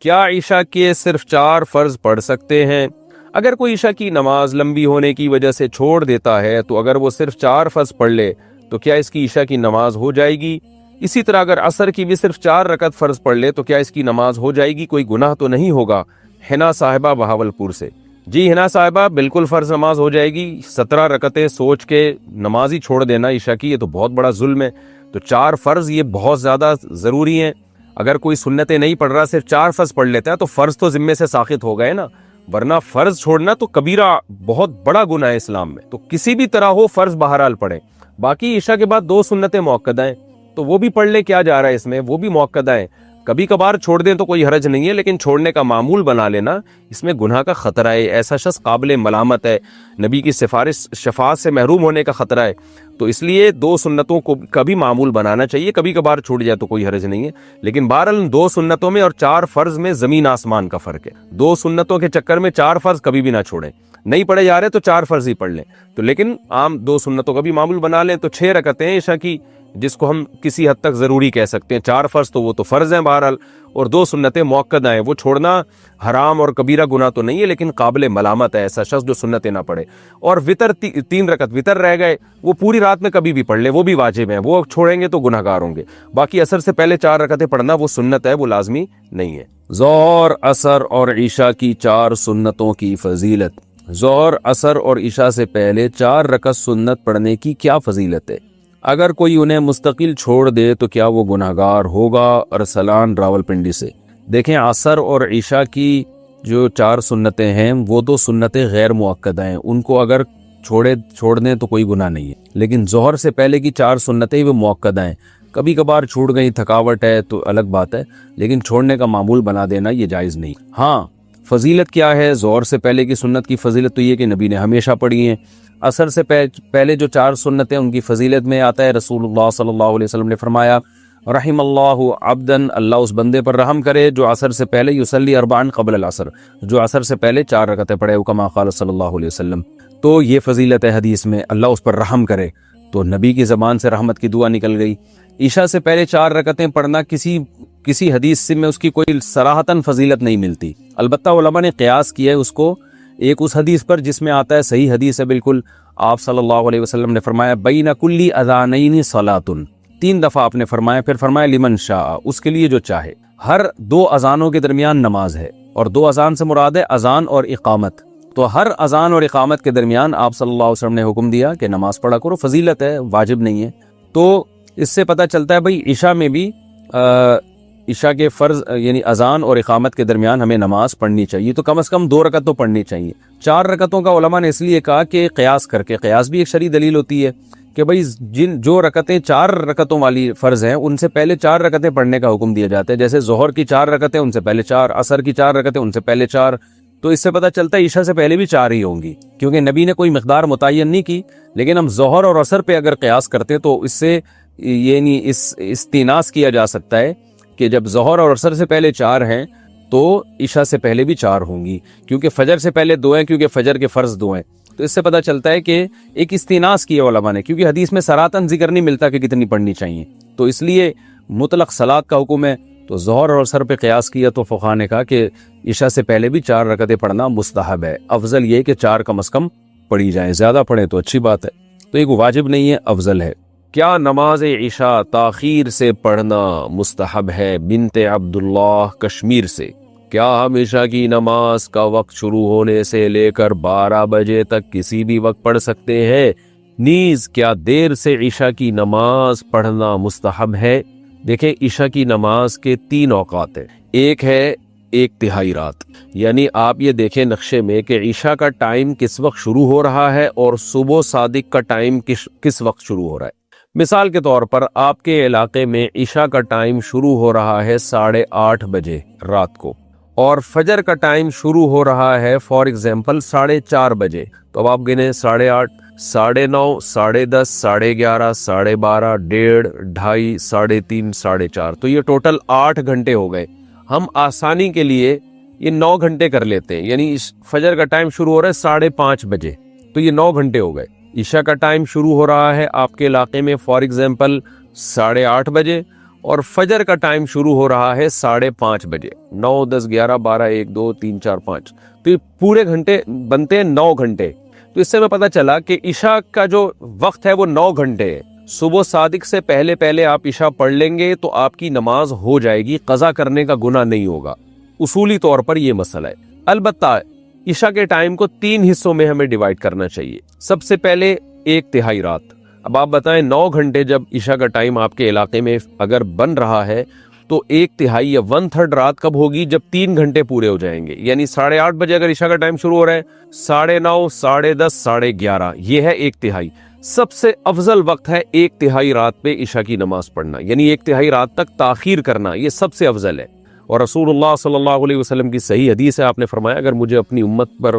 کیا عشاء کے صرف 4 فرض پڑھ سکتے ہیں؟ اگر کوئی عشاء کی نماز لمبی ہونے کی وجہ سے چھوڑ دیتا ہے تو اگر وہ صرف 4 فرض پڑھ لے تو کیا اس کی عشاء کی نماز ہو جائے گی؟ اسی طرح اگر عصر کی بھی صرف 4 رکعت فرض پڑھ لے تو کیا اس کی نماز ہو جائے گی؟ کوئی گناہ تو نہیں ہوگا؟ حنا صاحبہ بہاولپور سے۔ جی حنا صاحبہ، بالکل فرض نماز ہو جائے گی۔ 17 رکعتیں سوچ کے نماز ہی چھوڑ دینا عشاء کی، یہ تو بہت بڑا ظلم ہے۔ تو 4 فرض یہ بہت زیادہ ضروری ہیں۔ اگر کوئی سنتیں نہیں پڑھ رہا، صرف 4 فرض پڑھ لیتا ہے تو فرض تو ذمے سے ساقط ہو گئے نا، ورنہ فرض چھوڑنا تو کبیرہ، بہت بڑا گناہ ہے اسلام میں۔ تو کسی بھی طرح ہو فرض بہرحال پڑھیں۔ باقی عشاء کے بعد 2 سنتیں مؤکدہ ہیں تو وہ بھی پڑھ لے، کیا جا رہا ہے اس میں، وہ بھی مؤکدہ ہیں۔ کبھی کبھار چھوڑ دیں تو کوئی حرج نہیں ہے، لیکن چھوڑنے کا معمول بنا لینا، اس میں گناہ کا خطرہ ہے، ایسا شخص قابل ملامت ہے، نبی کی شفاعت سے محروم ہونے کا خطرہ ہے۔ تو اس لیے 2 سنتوں کو کبھی معمول بنانا چاہیے، کبھی کبھار چھوٹ جائے تو کوئی حرج نہیں ہے، لیکن بہرحال 2 سنتوں میں اور 4 فرض میں زمین آسمان کا فرق ہے۔ 2 سنتوں کے چکر میں 4 فرض کبھی بھی نہ چھوڑیں، نہیں پڑھے جا رہے تو 4 فرض ہی پڑھ لیں، تو لیکن عام 2 سنتوں کا بھی معمول بنا لیں۔ تو 6 رکعتیں عشاء کی، جس کو ہم کسی حد تک ضروری کہہ سکتے ہیں۔ 4 فرض تو وہ تو فرض ہیں بہرحال، اور 2 سنتیں مؤکدہ ہیں، وہ چھوڑنا حرام اور کبیرہ گناہ تو نہیں ہے، لیکن قابل ملامت ہے ایسا شخص جو سنتیں نہ پڑھے۔ اور وطر 3 رکعت وطر رہ گئے، وہ پوری رات میں کبھی بھی پڑھ لے، وہ بھی واجب ہیں، وہ چھوڑیں گے تو گناہ گار ہوں گے۔ باقی عصر سے پہلے 4 رکعتیں پڑھنا وہ سنت ہے، وہ لازمی نہیں ہے۔ ظہر، عصر اور عشاء کی 4 سنتوں کی فضیلت۔ ظہر، عصر اور عشاء سے پہلے 4 رکعت سنت پڑھنے کی کیا فضیلت ہے؟ اگر کوئی انہیں مستقل چھوڑ دے تو کیا وہ گناہگار ہوگا؟ ارسلان راولپنڈی سے۔ دیکھیں، عصر اور عشاء کی جو 4 سنتیں ہیں وہ تو سنتیں غیر مؤکدہ ہیں، ان کو اگر چھوڑ دیں تو کوئی گناہ نہیں ہے، لیکن ظہر سے پہلے کی 4 سنتیں وہ مؤکدہ ہیں، کبھی کبھار چھوٹ گئی، تھکاوٹ ہے تو الگ بات ہے، لیکن چھوڑنے کا معمول بنا دینا یہ جائز نہیں۔ ہاں، فضیلت کیا ہے؟ ظہر سے پہلے کی سنت کی فضیلت تو یہ کہ نبی نے ہمیشہ پڑھی ہیں۔ عصر سے پہلے جو 4 سنتیں ان کی فضیلت میں آتا ہے، رسول اللہ صلی اللہ علیہ وسلم نے فرمایا، رحم اللہ عبدن، اللہ اس بندے پر رحم کرے جو عصر سے پہلے یصلی 4 قبل العصر، جو عصر سے پہلے 4 رکعتیں پڑھے، کما قال صلی اللہ علیہ وسلم۔ تو یہ فضیلت ہے حدیث میں، اللہ اس پر رحم کرے، تو نبی کی زبان سے رحمت کی دعا نکل گئی۔ عشاء سے پہلے 4 رکعتیں پڑھنا کسی حدیث سے میں اس کی کوئی صراحتاً فضیلت نہیں ملتی، البتہ علماء نے قیاس کیا ہے اس کو ایک اس حدیث پر جس میں آتا ہے، صحیح حدیث ہے بالکل، آپ صلی اللہ علیہ وسلم نے فرمایا بین کلی اذانین صلاۃ، 3 دفعہ آپ نے فرمایا، پھر فرمایا لمن شاء، اس کے لیے جو چاہے۔ ہر 2 اذانوں کے درمیان نماز ہے، اور 2 اذان سے مراد ہے اذان اور اقامت، تو ہر اذان اور اقامت کے درمیان آپ صلی اللہ علیہ وسلم نے حکم دیا کہ نماز پڑھا کرو، فضیلت ہے، واجب نہیں ہے۔ تو اس سے پتہ چلتا ہے بھائی عشاء میں بھی عشاء کے فرض یعنی اذان اور اقامت کے درمیان ہمیں نماز پڑھنی چاہیے، تو کم از کم 2 رکعت تو پڑھنی چاہیے۔ 4 رکعتوں کا علماء نے اس لیے کہا کہ قیاس کر کے، قیاس بھی ایک شرعی دلیل ہوتی ہے کہ بھائی جو رکعتیں 4 رکعتوں والی فرض ہیں ان سے پہلے 4 رکعتیں پڑھنے کا حکم دیا جاتا ہے، جیسے ظہر کی 4 رکعتیں ان سے پہلے 4، عصر کی 4 رکعتیں ان سے پہلے 4، تو اس سے پتہ چلتا ہے عشاء سے پہلے بھی 4 ہی ہوں گی، کیونکہ نبی نے کوئی مقدار متعین نہیں کی۔ لیکن ہم ظہر اور عصر پہ اگر قیاس کرتے تو اس سے یعنی استیناس کیا جا سکتا ہے کہ جب ظہر اور عصر سے پہلے 4 ہیں تو عشاء سے پہلے بھی 4 ہوں گی، کیونکہ فجر سے پہلے 2 ہیں، کیونکہ فجر کے فرض 2 ہیں۔ تو اس سے پتہ چلتا ہے کہ ایک استیناس کیا علماء نے، کیونکہ حدیث میں صراحتاً ذکر نہیں ملتا کہ کتنی پڑھنی چاہیے، تو اس لیے مطلق صلاۃ کا حکم ہے، تو ظہر اور عصر پہ قیاس کیا تو فقہاء نے کہا کہ عشاء سے پہلے بھی 4 رکعتیں پڑھنا مستحب ہے، افضل یہ کہ 4 کم از کم پڑھی جائیں، زیادہ پڑھیں تو اچھی بات ہے، تو ایک واجب نہیں ہے، افضل ہے۔ کیا نماز عشاء تاخیر سے پڑھنا مستحب ہے؟ بنت عبداللہ کشمیر سے۔ کیا ہم عشاء کی نماز کا وقت شروع ہونے سے لے کر 12 بجے تک کسی بھی وقت پڑھ سکتے ہیں؟ نیز کیا دیر سے عشاء کی نماز پڑھنا مستحب ہے؟ دیکھیں، عشاء کی نماز کے 3 اوقات ہیں، ایک ہے 1/3 رات، یعنی آپ یہ دیکھیں نقشے میں کہ عشاء کا ٹائم کس وقت شروع ہو رہا ہے اور صبح صادق کا ٹائم کس وقت شروع ہو رہا ہے۔ مثال کے طور پر آپ کے علاقے میں عشاء کا ٹائم شروع ہو رہا ہے 8:30 بجے رات کو، اور فجر کا ٹائم شروع ہو رہا ہے فار ایگزامپل 4:30 بجے، تو اب آپ گنے 8:30، 9:30، 10:30، 11:30، 12:30، 1:30، 2:30، 3:30، 4:30، تو یہ ٹوٹل 8 گھنٹے ہو گئے۔ ہم آسانی کے لیے یہ 9 گھنٹے کر لیتے ہیں، یعنی فجر کا ٹائم شروع ہو رہا ہے 5:30 بجے، تو یہ 9 گھنٹے ہو گئے۔ عشاء کا ٹائم شروع ہو رہا ہے آپ کے علاقے میں فار ایگزامپل 8:30 بجے، اور فجر کا ٹائم شروع ہو رہا ہے 5:30 بجے، 9 10 11 12 1 2 3 4 5، تو یہ پورے گھنٹے بنتے ہیں 9 گھنٹے۔ تو اس سے میں پتہ چلا کہ عشاء کا جو وقت ہے وہ 9 گھنٹے ہے۔ صبح صادق سے پہلے پہلے آپ عشاء پڑھ لیں گے تو آپ کی نماز ہو جائے گی، قضا کرنے کا گناہ نہیں ہوگا۔ اصولی طور پر یہ مسئلہ ہے۔ البتہ عشاء کے ٹائم کو 3 حصوں میں ہمیں ڈیوائیڈ کرنا چاہیے۔ سب سے پہلے 1/3 رات۔ اب آپ بتائیں 9 گھنٹے جب عشاء کا ٹائم آپ کے علاقے میں اگر بن رہا ہے تو 1/3 یا 1/3 رات کب ہوگی؟ جب 3 گھنٹے پورے ہو جائیں گے، یعنی 8:30 بجے اگر عشاء کا ٹائم شروع ہو رہا ہے، 9:30 10:30 11:30، یہ ہے 1/3۔ سب سے افضل وقت ہے 1/3 رات پہ عشاء کی نماز پڑھنا، یعنی 1/3 رات تک تاخیر کرنا، یہ سب سے افضل ہے۔ اور رسول اللہ صلی اللہ علیہ وسلم کی صحیح حدیث ہے، آپ نے فرمایا اگر مجھے اپنی امت پر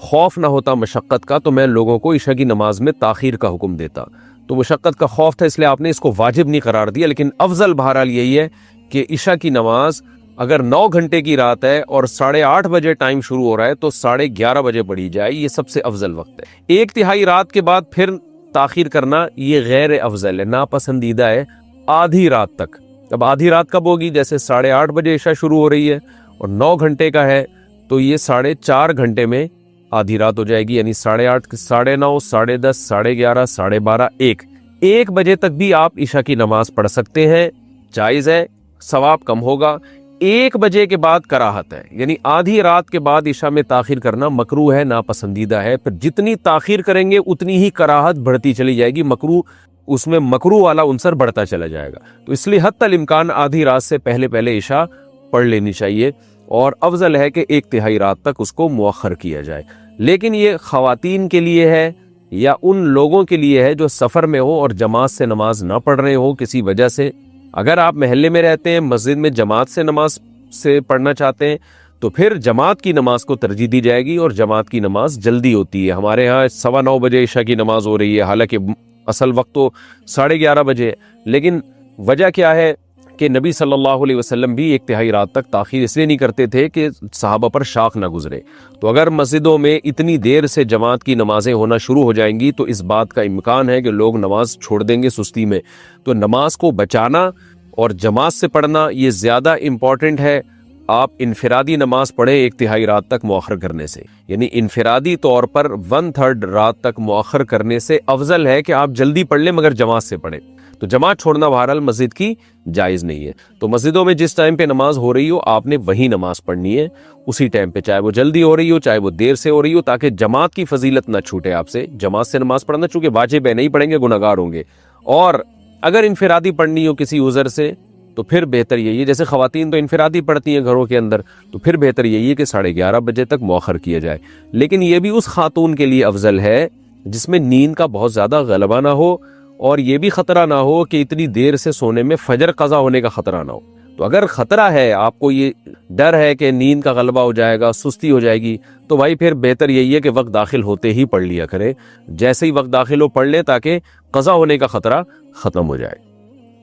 خوف نہ ہوتا مشقت کا تو میں لوگوں کو عشاء کی نماز میں تاخیر کا حکم دیتا۔ تو مشقت کا خوف تھا اس لیے آپ نے اس کو واجب نہیں قرار دیا، لیکن افضل بہرحال یہی ہے کہ عشاء کی نماز اگر 9 گھنٹے کی رات ہے اور 8:30 بجے ٹائم شروع ہو رہا ہے تو 11:30 بجے پڑھی جائے، یہ سب سے افضل وقت ہے۔ 1/3 رات کے بعد پھر تاخیر کرنا یہ غیر افضل ہے، ناپسندیدہ ہے آدھی رات تک۔ اب آدھی رات کب ہوگی؟ جیسے 8:30 بجے عشاء شروع ہو رہی ہے اور 9 گھنٹے کا ہے تو یہ 4.5 گھنٹے میں آدھی رات ہو جائے گی، یعنی 8:30 9:30 10:30 11:30 12:30 1 بجے تک بھی آپ عشاء کی نماز پڑھ سکتے ہیں، جائز ہے، ثواب کم ہوگا۔ 1 بجے کے بعد کراہت ہے، یعنی آدھی رات کے بعد عشاء میں تاخیر کرنا مکروہ ہے، ناپسندیدہ ہے۔ پھر جتنی تاخیر کریں گے اتنی ہی کراہت بڑھتی چلی جائے گی، مکروہ اس میں مکروہ والا عنصر بڑھتا چلا جائے گا۔ تو اس لیے حتی الامکان آدھی رات سے پہلے پہلے عشاء پڑھ لینی چاہیے، اور افضل ہے کہ 1/3 رات تک اس کو مؤخر کیا جائے۔ لیکن یہ خواتین کے لیے ہے یا ان لوگوں کے لیے ہے جو سفر میں ہو اور جماعت سے نماز نہ پڑھ رہے ہو کسی وجہ سے۔ اگر آپ محلے میں رہتے ہیں، مسجد میں جماعت سے نماز سے پڑھنا چاہتے ہیں تو پھر جماعت کی نماز کو ترجیح دی جائے گی، اور جماعت کی نماز جلدی ہوتی ہے۔ ہمارے ہاں 9:15 بجے عشاء کی نماز ہو رہی ہے، حالانکہ اصل وقت تو 11:30 بجے ہے۔ لیکن وجہ کیا ہے کہ نبی صلی اللہ علیہ وسلم بھی 1/3 رات تک تاخیر اس لیے نہیں کرتے تھے کہ صحابہ پر شاق نہ گزرے۔ تو اگر مسجدوں میں اتنی دیر سے جماعت کی نمازیں ہونا شروع ہو جائیں گی تو اس بات کا امکان ہے کہ لوگ نماز چھوڑ دیں گے سستی میں۔ تو نماز کو بچانا اور جماعت سے پڑھنا یہ زیادہ امپورٹنٹ ہے۔ آپ انفرادی نماز پڑھیں 1/3 رات تک مؤخر کرنے سے، یعنی انفرادی طور پر 1/3 رات تک مؤخر کرنے سے افضل ہے کہ آپ جلدی پڑھ لیں مگر جماعت سے پڑھیں۔ تو جماعت چھوڑنا بہرحال مسجد کی جائز نہیں ہے۔ تو مسجدوں میں جس ٹائم پہ نماز ہو رہی ہو آپ نے وہی نماز پڑھنی ہے، اسی ٹائم پہ، چاہے وہ جلدی ہو رہی ہو چاہے وہ دیر سے ہو رہی ہو، تاکہ جماعت کی فضیلت نہ چھوٹے آپ سے۔ جماعت سے نماز پڑھنا چونکہ واجب ہے، نہیں پڑھیں گے گناہگار ہوں گے، اور اگر انفرادی پڑھنی ہو کسی عذر سے تو پھر بہتر یہی ہے، جیسے خواتین تو انفرادی پڑھتی ہیں گھروں کے اندر، تو پھر بہتر یہی ہے کہ 11:30 بجے تک مؤخر کیا جائے۔ لیکن یہ بھی اس خاتون کے لیے افضل ہے جس میں نیند کا بہت زیادہ غلبہ نہ ہو، اور یہ بھی خطرہ نہ ہو کہ اتنی دیر سے سونے میں فجر قضا ہونے کا خطرہ نہ ہو۔ تو اگر خطرہ ہے، آپ کو یہ ڈر ہے کہ نیند کا غلبہ ہو جائے گا، سستی ہو جائے گی، تو بھائی پھر بہتر یہی ہے کہ وقت داخل ہوتے ہی پڑھ لیا کرے، جیسے ہی وقت داخل ہو پڑھ لیں تاکہ قضا ہونے کا خطرہ ختم ہو جائے۔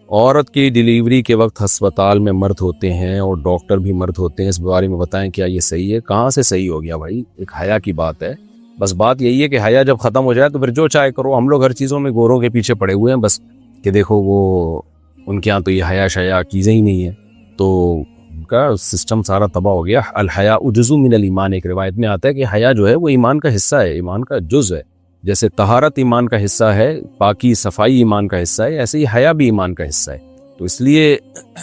عورت کی ڈیلیوری کے وقت ہسپتال میں مرد ہوتے ہیں اور ڈاکٹر بھی مرد ہوتے ہیں، اس بارے میں بتائیں کیا یہ صحیح ہے؟ کہاں سے صحیح ہو گیا بھائی، ایک حیا کی بات ہے۔ بس بات یہی ہے کہ حیا جب ختم ہو جائے تو پھر جو چاہے کرو۔ ہم لوگ ہر چیزوں میں گوروں کے پیچھے پڑے ہوئے ہیں، بس کہ دیکھو وہ ان کے ہاں تو یہ حیا شیا چیزیں ہی نہیں ہیں، تو ان کا سسٹم سارا تباہ ہو گیا۔ الحیا جزء من الایمان، ایک روایت میں آتا ہے کہ حیا جو ہے وہ ایمان کا حصہ ہے، ایمان کا جز ہے۔ جیسے طہارت ایمان کا حصہ ہے، پاکی صفائی ایمان کا حصہ ہے، ایسے ہی حیا بھی ایمان کا حصہ ہے۔ تو اس لیے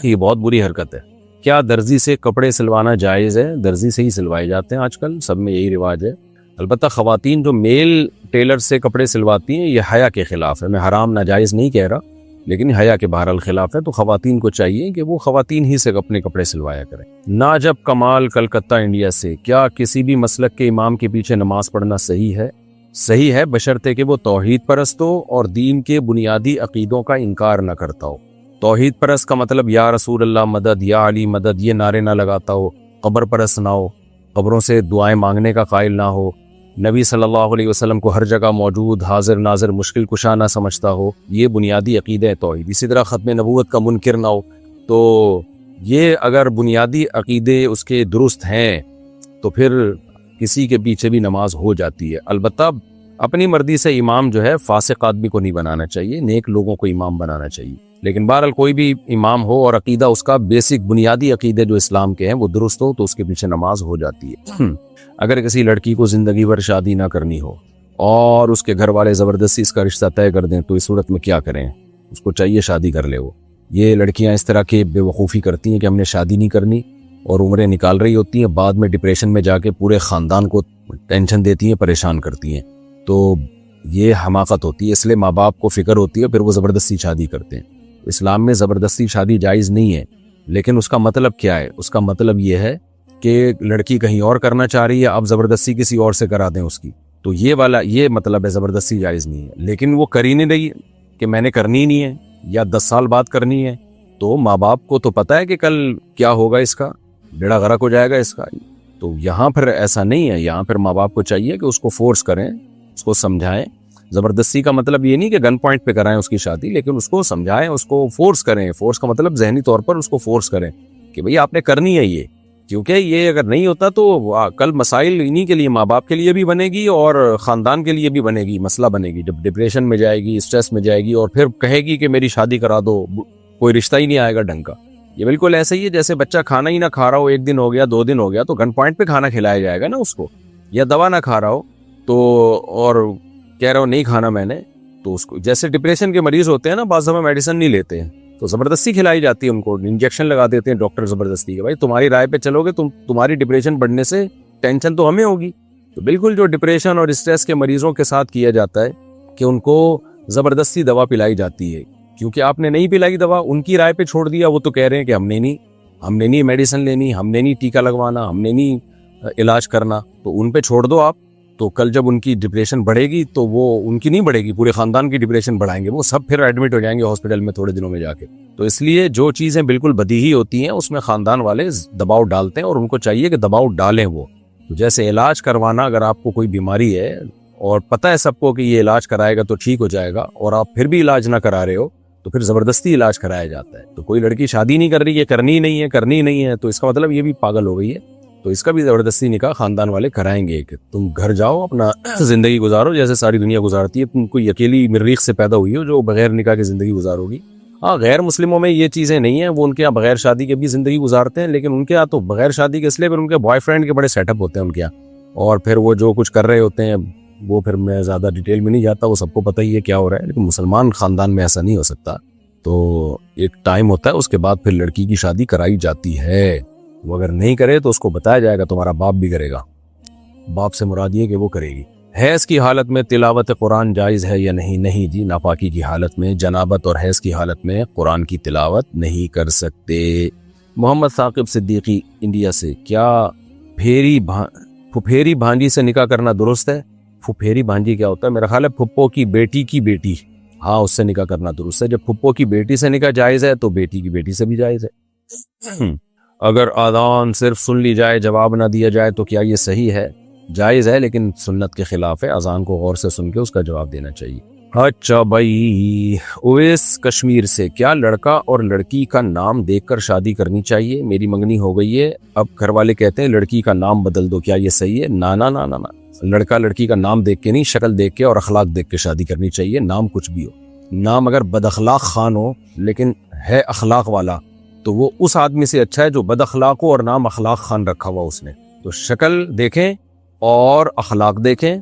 یہ بہت بری حرکت ہے۔ کیا درزی سے کپڑے سلوانا جائز ہے؟ درزی سے ہی سلوائے جاتے ہیں آج کل، سب میں یہی رواج ہے۔ البتہ خواتین جو میل ٹیلر سے کپڑے سلواتی ہیں یہ حیا کے خلاف ہے، میں حرام ناجائز نہیں کہہ رہا، لیکن حیا کے بہرحال خلاف ہے۔ تو خواتین کو چاہیے کہ وہ خواتین ہی سے اپنے کپڑے سلوایا کریں۔ ناجب کمال کلکتہ انڈیا سے، کیا کسی بھی مسلک کے امام کے پیچھے نماز پڑھنا صحیح ہے؟ صحیح ہے، بشرطے کہ وہ توحید پرست ہو اور دین کے بنیادی عقیدوں کا انکار نہ کرتا ہو۔ توحید پرست کا مطلب یا رسول اللہ مدد، یا علی مدد یہ نعرے نہ لگاتا ہو، قبر پرست نہ ہو، قبروں سے دعائیں مانگنے کا قائل نہ ہو، نبی صلی اللہ علیہ وسلم کو ہر جگہ موجود حاضر ناظر مشکل کشا نہ سمجھتا ہو، یہ بنیادی عقیدہ توحید۔ اسی طرح ختم نبوت کا منکر نہ ہو۔ تو یہ اگر بنیادی عقیدے اس کے درست ہیں تو پھر کسی کے پیچھے بھی نماز ہو جاتی ہے۔ البتہ اپنی مرضی سے امام جو ہے فاسق آدمی کو نہیں بنانا چاہیے، نیک لوگوں کو امام بنانا چاہیے۔ لیکن بہرحال کوئی بھی امام ہو اور عقیدہ اس کا بیسک بنیادی عقیدے جو اسلام کے ہیں وہ درست ہو تو اس کے پیچھے نماز ہو جاتی ہے۔ اگر کسی لڑکی کو زندگی بھر شادی نہ کرنی ہو اور اس کے گھر والے زبردستی اس کا رشتہ طے کر دیں تو اس صورت میں کیا کریں؟ اس کو چاہیے شادی کر لے۔ وہ یہ لڑکیاں اس طرح کے بے وقوفی کرتی ہیں کہ ہم نے شادی نہیں کرنی اور عمریں نکال رہی ہوتی ہیں، بعد میں ڈپریشن میں جا کے پورے خاندان کو ٹینشن دیتی ہیں، پریشان کرتی ہیں۔ تو یہ حماقت ہوتی ہے، اس لیے ماں باپ کو فکر ہوتی ہے، پھر وہ زبردستی شادی کرتے ہیں۔ اسلام میں زبردستی شادی جائز نہیں ہے، لیکن اس کا مطلب کیا ہے؟ اس کا مطلب یہ ہے کہ لڑکی کہیں اور کرنا چاہ رہی ہے، اب زبردستی کسی اور سے کرا دیں اس کی، تو یہ مطلب ہے زبردستی جائز نہیں ہے۔ لیکن وہ کر ہی نہیں رہی کہ میں نے کرنی نہیں ہے یا 10 سال بعد کرنی ہے، تو ماں باپ کو تو پتہ ہے کہ کل کیا ہوگا، اس کا بیڑا غرق ہو جائے گا اس کا۔ تو یہاں پھر ایسا نہیں ہے، یہاں پھر ماں باپ کو چاہیے کہ اس کو فورس کریں، اس کو سمجھائیں۔ زبردستی کا مطلب یہ نہیں کہ گن پوائنٹ پہ کرائیں اس کی شادی، لیکن اس کو سمجھائیں، اس کو فورس کریں۔ فورس کا مطلب ذہنی طور پر اس کو فورس کریں کہ بھئی آپ نے کرنی ہے یہ، کیونکہ یہ اگر نہیں ہوتا تو کل مسائل انہی کے لیے، ماں باپ کے لیے بھی بنے گی اور خاندان کے لیے بھی بنے گی، مسئلہ بنے گی۔ جب ڈپریشن میں جائے گی، اسٹریس میں جائے گی اور پھر کہے گی کہ میری شادی کرا دو، کوئی رشتہ ہی نہیں آئے گا ڈھنگ کا۔ یہ بالکل ایسا ہی ہے جیسے بچہ کھانا ہی نہ کھا رہا ہو، 1 دن ہو گیا، 2 دن ہو گیا، تو گن پوائنٹ پہ کھانا کھلایا جائے گا نا اس کو، یا دوا نہ کھا رہا ہو تو اور کہہ رہا ہو نہیں کھانا میں نے، تو اس کو جیسے ڈپریشن کے مریض ہوتے ہیں نا، بعض دفعہ میڈیسن نہیں لیتے ہیں تو زبردستی کھلائی جاتی ہے ان کو، انجیکشن لگا دیتے ہیں ڈاکٹر زبردستی کہ بھائی تمہاری رائے پہ چلو گے، تمہاری ڈپریشن بڑھنے سے ٹینشن تو ہمیں ہوگی۔ تو بالکل جو ڈپریشن اور اسٹریس کے مریضوں کے ساتھ کیا جاتا ہے کہ ان کو زبردستی دوا پلائی جاتی ہے، کیونکہ آپ نے نہیں پلائی دوا، ان کی رائے پہ چھوڑ دیا، وہ تو کہہ رہے ہیں کہ ہم نے نہیں میڈیسن لینی، ہم نے نہیں ٹیکا لگوانا، ہم نے نہیں علاج کرنا، تو ان پہ چھوڑ دو آپ۔ تو کل جب ان کی ڈپریشن بڑھے گی تو وہ ان کی نہیں بڑھے گی، پورے خاندان کی ڈپریشن بڑھائیں گے، وہ سب پھر ایڈمٹ ہو جائیں گے ہاسپٹل میں تھوڑے دنوں میں جا کے۔ تو اس لیے جو چیزیں بالکل بدیہی ہوتی ہیں اس میں خاندان والے دباؤ ڈالتے ہیں، اور ان کو چاہیے کہ دباؤ ڈالیں وہ۔ تو جیسے علاج کروانا، اگر آپ کو کوئی بیماری ہے اور پتہ ہے سب کو کہ یہ علاج کرائے گا تو ٹھیک ہو جائے گا، اور آپ پھر بھی علاج نہ کرا رہے ہو تو پھر زبردستی علاج کرایا جاتا ہے۔ تو کوئی لڑکی شادی نہیں کر رہی ہے، کرنی نہیں ہے تو اس کا مطلب یہ بھی پاگل ہو گئی ہے، تو اس کا بھی زبردستی نکاح خاندان والے کرائیں گے کہ تم گھر جاؤ، اپنا زندگی گزارو جیسے ساری دنیا گزارتی ہے، تم کوئی اکیلی مریخ سے پیدا ہوئی ہو جو بغیر نکاح کی زندگی گزارو گی۔ ہاں، غیر مسلموں میں یہ چیزیں نہیں ہیں، وہ ان کے یہاں بغیر شادی کے بھی زندگی گزارتے ہیں، لیکن ان کے یہاں تو بغیر شادی کے اس لیے پھر ان کے بوائے فرینڈ کے بڑے سیٹ اپ ہوتے ہیں ان کے یہاں، اور پھر وہ جو کچھ کر رہے ہوتے ہیں وہ پھر میں زیادہ ڈیٹیل میں نہیں جاتا، وہ سب کو پتہ ہی ہے کیا ہو رہا ہے۔ لیکن مسلمان خاندان میں ایسا نہیں ہو سکتا، تو ایک ٹائم ہوتا ہے، اس کے بعد پھر لڑکی کی شادی کرائی جاتی ہے۔ وہ اگر نہیں کرے تو اس کو بتایا جائے گا تمہارا باپ بھی کرے گا، باپ سے مراد یہ کہ وہ کرے گی۔ حیض کی حالت میں تلاوت قرآن جائز ہے یا نہیں؟ نہیں جی، ناپاکی کی حالت میں، جنابت اور حیض کی حالت میں قرآن کی تلاوت نہیں کر سکتے۔ محمد ثاقب صدیقی انڈیا سے، کیا پھپھیری بھانجی سے نکاح کرنا درست ہے؟ پھپھیری بھانجی کیا ہوتا ہے؟ میرا خیال ہے پھپھو کی بیٹی، ہاں اس سے نکاح کرنا درست ہے۔ جب پھپھو کی بیٹی سے نکاح جائز ہے تو بیٹی کی بیٹی سے بھی جائز ہے۔ اگر آذان صرف سن لی جائے، جواب نہ دیا جائے تو کیا یہ صحیح ہے؟ جائز ہے، لیکن سنت کے خلاف ہے، اذان کو غور سے سن کے اس کا جواب دینا چاہیے۔ اچھا بھائی، اویس کشمیر سے، کیا لڑکا اور لڑکی کا نام دیکھ کر شادی کرنی چاہیے؟ میری منگنی ہو گئی ہے، اب گھر والے کہتے ہیں لڑکی کا نام بدل دو، کیا یہ صحیح ہے؟ نا نا نا نا نا، لڑکا لڑکی کا نام دیکھ کے نہیں، شکل دیکھ کے اور اخلاق دیکھ کے شادی کرنی چاہیے۔ نام کچھ بھی ہو، نام اگر بد اخلاق خان ہو لیکن ہے اخلاق والا تو وہ اس آدمی سے اچھا ہے جو بد اخلاق ہو اور نام اخلاق خان رکھا ہوا اس نے۔ تو شکل دیکھیں اور اخلاق دیکھیں،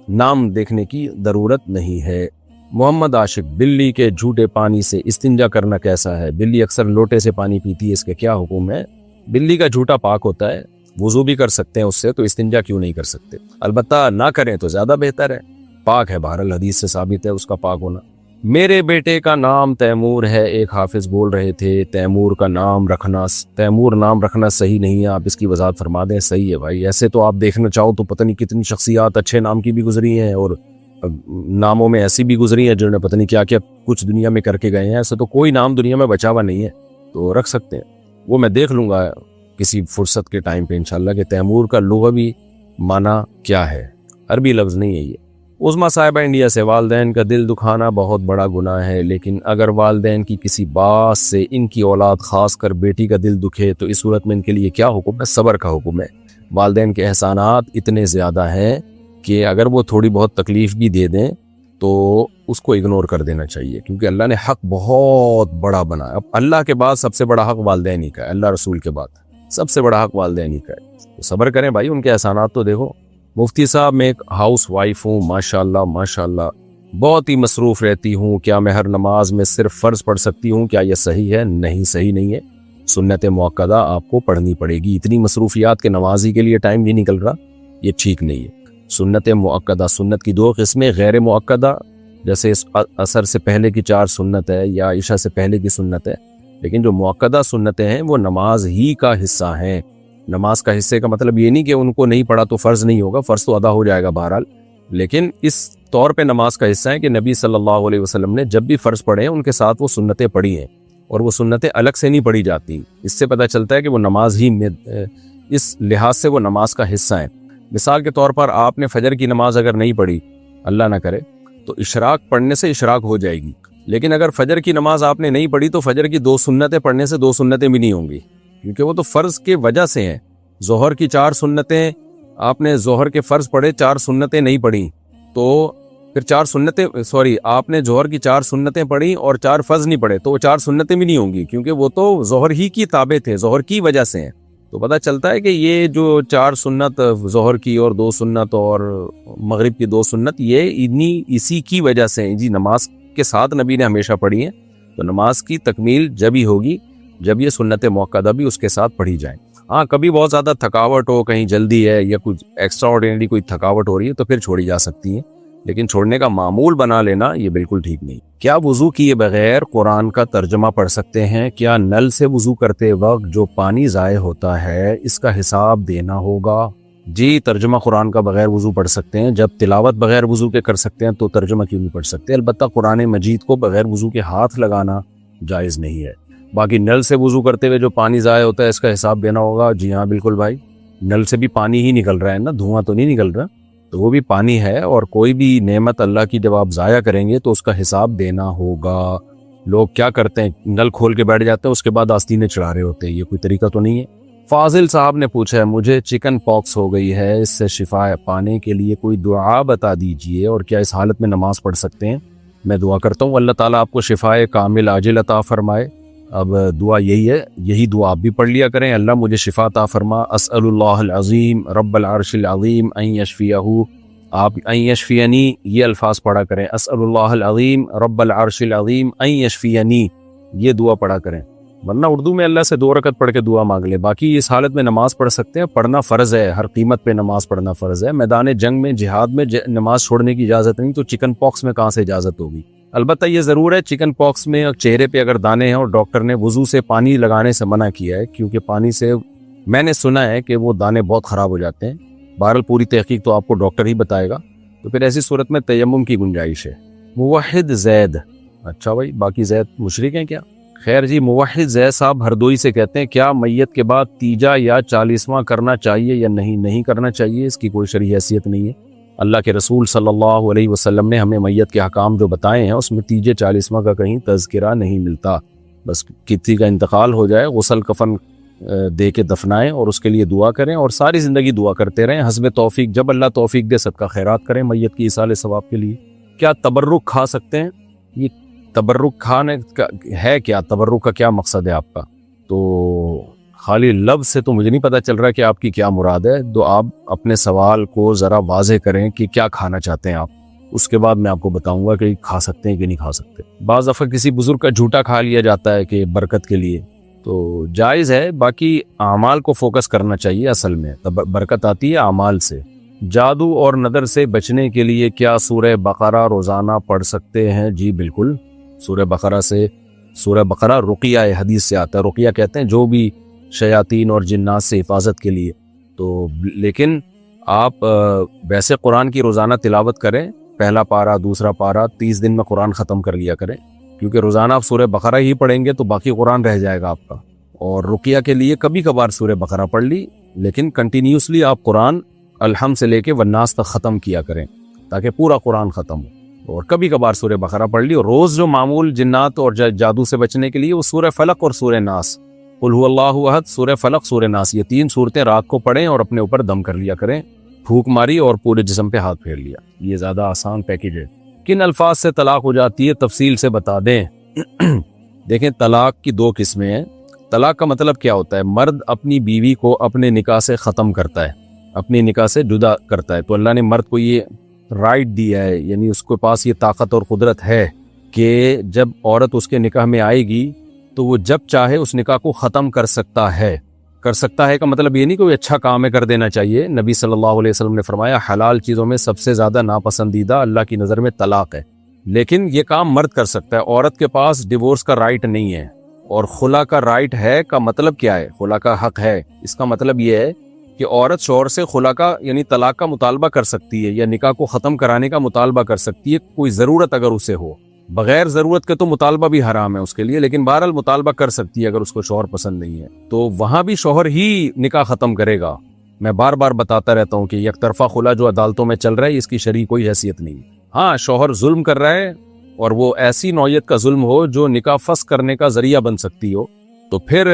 نام دیکھنے کی ضرورت نہیں ہے۔ محمد عاشق، بلی کے جھوٹے پانی سے استنجا کرنا کیسا ہے؟ بلی اکثر لوٹے سے پانی پیتی ہے، اس کے کیا حکم ہے؟ بلی کا جھوٹا پاک ہوتا ہے، وضو بھی کر سکتے ہیں اس سے، تو استنجا کیوں نہیں کر سکتے؟ البتہ نہ کریں تو زیادہ بہتر ہے، پاک ہے، بہرحال حدیث سے ثابت ہے اس کا پاک ہونا۔ میرے بیٹے کا نام تیمور ہے، ایک حافظ بول رہے تھے تیمور نام رکھنا صحیح نہیں ہے، آپ اس کی وضاحت فرما دیں۔ صحیح ہے بھائی، ایسے تو آپ دیکھنا چاہو تو پتہ نہیں کتنی شخصیات اچھے نام کی بھی گزری ہیں، اور ناموں میں ایسی بھی گزری ہیں جنہوں نے پتہ نہیں کیا کیا کچھ دنیا میں کر کے گئے ہیں۔ ایسے تو کوئی نام دنیا میں بچا ہوا نہیں ہے، تو رکھ سکتے ہیں، وہ میں دیکھ لوں گا کسی فرصت کے ٹائم پہ انشاءاللہ کہ تیمور کا لغوی معنی کیا ہے، عربی لفظ نہیں ہے یہ۔ عظمیٰ صاحبہ انڈیا سے، والدین کا دل دکھانا بہت بڑا گناہ ہے، لیکن اگر والدین کی کسی بات سے ان کی اولاد خاص کر بیٹی کا دل دکھے تو اس صورت میں ان کے لیے کیا حکم ہے؟ صبر کا حکم ہے۔ والدین کے احسانات اتنے زیادہ ہیں کہ اگر وہ تھوڑی بہت تکلیف بھی دے دیں تو اس کو اگنور کر دینا چاہیے، کیونکہ اللہ نے حق بہت بڑا بنایا. اب اللہ کے بعد سب سے بڑا حق والدین ہی کا ہے، اللہ رسول کے بعد سب سے بڑا حق والدین ہی کا ہے. تو صبر کریں بھائی، ان کے احسانات تو دیکھو. مفتی صاحب میں ایک ہاؤس وائف ہوں، ماشاءاللہ ماشاءاللہ بہت ہی مصروف رہتی ہوں. کیا میں ہر نماز میں صرف فرض پڑھ سکتی ہوں؟ کیا یہ صحیح ہے؟ نہیں، صحیح نہیں ہے. سنت مؤکدہ آپ کو پڑھنی پڑے گی. اتنی مصروفیات کے نمازی کے لیے ٹائم نہیں نکل رہا، یہ ٹھیک نہیں ہے. سنت مؤکدہ، سنت کی دو قسمیں، غیر مؤکدہ جیسے عصر سے پہلے کی 4 سنت ہے یا عشاء سے پہلے کی سنت ہے. لیکن جو مؤکدہ سنتیں ہیں وہ نماز ہی کا حصہ ہیں. نماز کا حصے کا مطلب یہ نہیں کہ ان کو نہیں پڑھا تو فرض نہیں ہوگا، فرض تو ادا ہو جائے گا بہرحال. لیکن اس طور پہ نماز کا حصہ ہے کہ نبی صلی اللہ علیہ وسلم نے جب بھی فرض پڑھے ہیں ان کے ساتھ وہ سنتیں پڑھی ہیں، اور وہ سنتیں الگ سے نہیں پڑھی جاتی. اس سے پتہ چلتا ہے کہ وہ نماز ہی میں اس لحاظ سے وہ نماز کا حصہ ہیں. مثال کے طور پر آپ نے فجر کی نماز اگر نہیں پڑھی، اللہ نہ کرے، تو اشراق پڑھنے سے اشراق ہو جائے گی. لیکن اگر فجر کی نماز آپ نے نہیں پڑھی تو فجر کی 2 سنتیں پڑھنے سے 2 سنتیں بھی نہیں ہوں گی، کیونکہ وہ تو فرض کے وجہ سے ہیں. ظہر کی 4 سنتیں آپ نے ظہر کے فرض پڑھے، 4 سنتیں نہیں پڑھی، تو پھر 4 سنتیں آپ نے ظہر کی 4 سنتیں پڑھی اور 4 فرض نہیں پڑھے تو وہ 4 سنتیں بھی نہیں ہوں گی، کیونکہ وہ تو ظہر ہی کی تابع تھے، ظہر کی وجہ سے ہیں. تو پتہ چلتا ہے کہ یہ جو 4 سنت ظہر کی اور 2 سنت اور مغرب کی 2 سنت یہ اسی کی وجہ سے ہیں جی، نماز کے ساتھ نبی نے ہمیشہ پڑھی ہیں. تو نماز کی تکمیل جب ہی ہوگی جب یہ سنت مؤکدہ بھی اس کے ساتھ پڑھی جائیں. ہاں کبھی بہت زیادہ تھکاوٹ ہو، کہیں جلدی ہے یا کچھ ایکسٹرا آرڈینری کوئی تھکاوٹ ہو رہی ہے تو پھر چھوڑی جا سکتی ہیں، لیکن چھوڑنے کا معمول بنا لینا یہ بالکل ٹھیک نہیں. کیا وضو کیے بغیر قرآن کا ترجمہ پڑھ سکتے ہیں؟ کیا نل سے وضو کرتے وقت جو پانی ضائع ہوتا ہے اس کا حساب دینا ہوگا؟ جی، ترجمہ قرآن کا بغیر وضو پڑھ سکتے ہیں. جب تلاوت بغیر وضو کے کر سکتے ہیں تو ترجمہ کیوں نہیں پڑھ سکتے؟ البتہ قرآن مجید کو بغیر وضو کے ہاتھ لگانا جائز نہیں ہے. باقی نل سے وضو کرتے ہوئے جو پانی ضائع ہوتا ہے اس کا حساب دینا ہوگا. جی ہاں بالکل بھائی، نل سے بھی پانی ہی نکل رہا ہے نا، دھواں تو نہیں نکل رہا، تو وہ بھی پانی ہے. اور کوئی بھی نعمت اللہ کی جب آپ ضائع کریں گے تو اس کا حساب دینا ہوگا. لوگ کیا کرتے ہیں، نل کھول کے بیٹھ جاتے ہیں، اس کے بعد آستینیں چڑھا رہے ہوتے ہیں. یہ کوئی طریقہ تو نہیں ہے. فاضل صاحب نے پوچھا ہے، مجھے چکن پاکس ہو گئی ہے، اس سے شفا پانے کے لیے کوئی دعا بتا دیجئے، اور کیا اس حالت میں نماز پڑھ سکتے ہیں؟ میں دعا کرتا ہوں اللہ تعالیٰ آپ کو شفائے کامل عاجل عطا فرمائے. اب دعا یہی ہے، یہی دعا آپ بھی پڑھ لیا کریں. اللہ مجھے شفا عطا فرما، اسأل اللہ العظیم رب العرش العظیم ان یشفیہ، آپ ان یشفینی یہ الفاظ پڑھا کریں. اسأل اللہ العظیم رب العرش العظیم ان یشفینی، یہ دعا پڑھا کریں. ورنہ اردو میں اللہ سے 2 رکعت پڑھ کے دعا مانگ لے. باقی اس حالت میں نماز پڑھ سکتے ہیں، پڑھنا فرض ہے، ہر قیمت پہ نماز پڑھنا فرض ہے. میدان جنگ میں، جہاد میں نماز چھوڑنے کی اجازت نہیں، تو چکن پاکس میں کہاں سے اجازت ہوگی؟ البتہ یہ ضرور ہے، چکن پاکس میں چہرے پہ اگر دانے ہیں اور ڈاکٹر نے وضو سے پانی لگانے سے منع کیا ہے، کیونکہ پانی سے میں نے سنا ہے کہ وہ دانے بہت خراب ہو جاتے ہیں. بہرحال پوری تحقیق تو آپ کو ڈاکٹر ہی بتائے گا. تو پھر ایسی صورت میں تیمم کی گنجائش ہے. موحد زید، اچھا بھائی، باقی زید مشرک ہیں کیا؟ خیر جی، موحد زید صاحب ہردوئی سے کہتے ہیں، کیا میت کے بعد تیجا یا 40واں کرنا چاہیے یا نہیں کرنا چاہیے؟ اس کی کوئی شرعی حیثیت نہیں ہے. اللہ کے رسول صلی اللہ علیہ وسلم نے ہمیں میت کے احکام جو بتائے ہیں اس میں تیجے 40واں کا کہیں تذکرہ نہیں ملتا. بس کسی کا انتقال ہو جائے، غسل کفن دے کے دفنائیں اور اس کے لیے دعا کریں، اور ساری زندگی دعا کرتے رہیں حسب توفیق. جب اللہ توفیق دے صدقہ خیرات کریں میت کی ایصال ثواب کے لیے. کیا تبرک کھا سکتے ہیں؟ یہ تبرک کھانے کا ہے کیا؟ تبرک کا کیا مقصد ہے آپ کا؟ تو خالی لفظ سے تو مجھے نہیں پتہ چل رہا کہ آپ کی کیا مراد ہے. تو آپ اپنے سوال کو ذرا واضح کریں کہ کیا کھانا چاہتے ہیں آپ، اس کے بعد میں آپ کو بتاؤں گا کہ کھا سکتے ہیں کہ نہیں کھا سکتے. بعض دفعہ کسی بزرگ کا جھوٹا کھا لیا جاتا ہے کہ برکت کے لیے، تو جائز ہے. باقی اعمال کو فوکس کرنا چاہیے. اصل میں برکت آتی ہے اعمال سے. جادو اور نظر سے بچنے کے لیے کیا سورہ بقرہ روزانہ پڑھ سکتے ہیں؟ جی بالکل، سورہ بقرہ رقیہ حدیث سے آتا ہے. رقیہ کہتے ہیں جو بھی شیاطین اور جنات سے حفاظت کے لیے. تو لیکن آپ ویسے قرآن کی روزانہ تلاوت کریں، پہلا پارہ دوسرا پارہ 30 دن میں قرآن ختم کر لیا کریں، کیونکہ روزانہ آپ سورہ بقرہ ہی پڑھیں گے تو باقی قرآن رہ جائے گا آپ کا. اور رقیہ کے لیے کبھی کبھار سورہ بقرہ پڑھ لی، لیکن کنٹینیوسلی آپ قرآن الحمد سے لے کے والناس تک ختم کیا کریں تاکہ پورا قرآن ختم ہو. اور کبھی کبھار سورہ بقرہ پڑھ لی. اور روز جو معمول جنات اور جادو سے بچنے کے لیے وہ سورہ فلق اور سورہ ناس، قل هو اللہ احد، سورہ فلق، سورہ ناس، یہ 3 صورتیں رات کو پڑھیں اور اپنے اوپر دم کر لیا کریں. پھونک ماری اور پورے جسم پہ ہاتھ پھیر لیا. یہ زیادہ آسان پیکیج ہے. کن الفاظ سے طلاق ہو جاتی ہے تفصیل سے بتا دیں۔ دیکھیں طلاق کی دو قسمیں ہیں۔ طلاق کا مطلب کیا ہوتا ہے؟ مرد اپنی بیوی کو اپنے نکاح سے ختم کرتا ہے، اپنی نکاح سے جدا کرتا ہے۔ تو اللہ نے مرد کو یہ رائٹ دیا ہے، یعنی اس کے پاس یہ طاقت اور قدرت ہے کہ جب عورت اس کے نکاح میں آئے گی تو وہ جب چاہے اس نکاح کو ختم کر سکتا ہے۔ کر سکتا ہے کا مطلب یہ نہیں کوئی اچھا کام ہے کر دینا چاہیے۔ نبی صلی اللہ علیہ وسلم نے فرمایا حلال چیزوں میں سب سے زیادہ ناپسندیدہ اللہ کی نظر میں طلاق ہے، لیکن یہ کام مرد کر سکتا ہے۔ عورت کے پاس ڈیورس کا رائٹ نہیں ہے۔ اور خلا کا رائٹ ہے کا مطلب کیا ہے؟ خلا کا حق ہے، اس کا مطلب یہ ہے کہ عورت شوہر سے خلا کا یعنی طلاق کا مطالبہ کر سکتی ہے یا نکاح کو ختم کرانے کا مطالبہ کر سکتی ہے، کوئی ضرورت اگر اسے ہو۔ بغیر ضرورت کے تو مطالبہ بھی حرام ہے اس کے لیے، لیکن بہرحال مطالبہ کر سکتی ہے اگر اس کو شوہر پسند نہیں ہے، تو وہاں بھی شوہر ہی نکاح ختم کرے گا۔ میں بار بار بتاتا رہتا ہوں کہ یک طرفہ خلا جو عدالتوں میں چل رہا ہے اس کی شرعی کوئی حیثیت نہیں۔ ہاں شوہر ظلم کر رہا ہے اور وہ ایسی نوعیت کا ظلم ہو جو نکاح فسخ کرنے کا ذریعہ بن سکتی ہو، تو پھر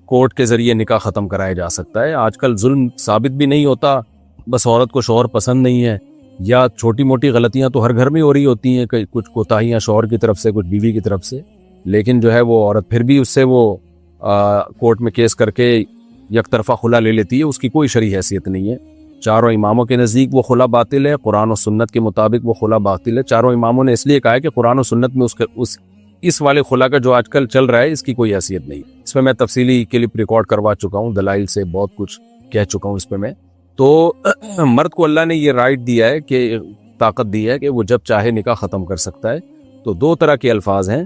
کورٹ کے ذریعے نکاح ختم کرایا جا سکتا ہے۔ آج کل ظلم ثابت بھی نہیں ہوتا، بس عورت کو شوہر پسند نہیں ہے، یا چھوٹی موٹی غلطیاں تو ہر گھر میں ہو رہی ہوتی ہیں، کچھ کوتاہیاں شوہر کی طرف سے، کچھ بیوی کی طرف سے، لیکن جو ہے وہ عورت پھر بھی اس سے وہ کورٹ میں کیس کر کے یک طرفہ خلا لے لیتی ہے، اس کی کوئی شرعی حیثیت نہیں ہے۔ چاروں اماموں کے نزدیک وہ خلا باطل ہے، قرآن و سنت کے مطابق وہ خلا باطل ہے۔ چاروں اماموں نے اس لیے کہا ہے کہ قرآن و سنت میں اس والے خلا کا جو آج کل چل رہا ہے اس کی کوئی حیثیت نہیں۔ اس پہ میں تفصیلی کلپ ریکارڈ کروا چکا ہوں، دلائل سے بہت کچھ کہہ چکا ہوں اس پہ میں۔ تو مرد کو اللہ نے یہ رائٹ دیا ہے کہ طاقت دی ہے کہ وہ جب چاہے نکاح ختم کر سکتا ہے۔ تو دو طرح کے الفاظ ہیں،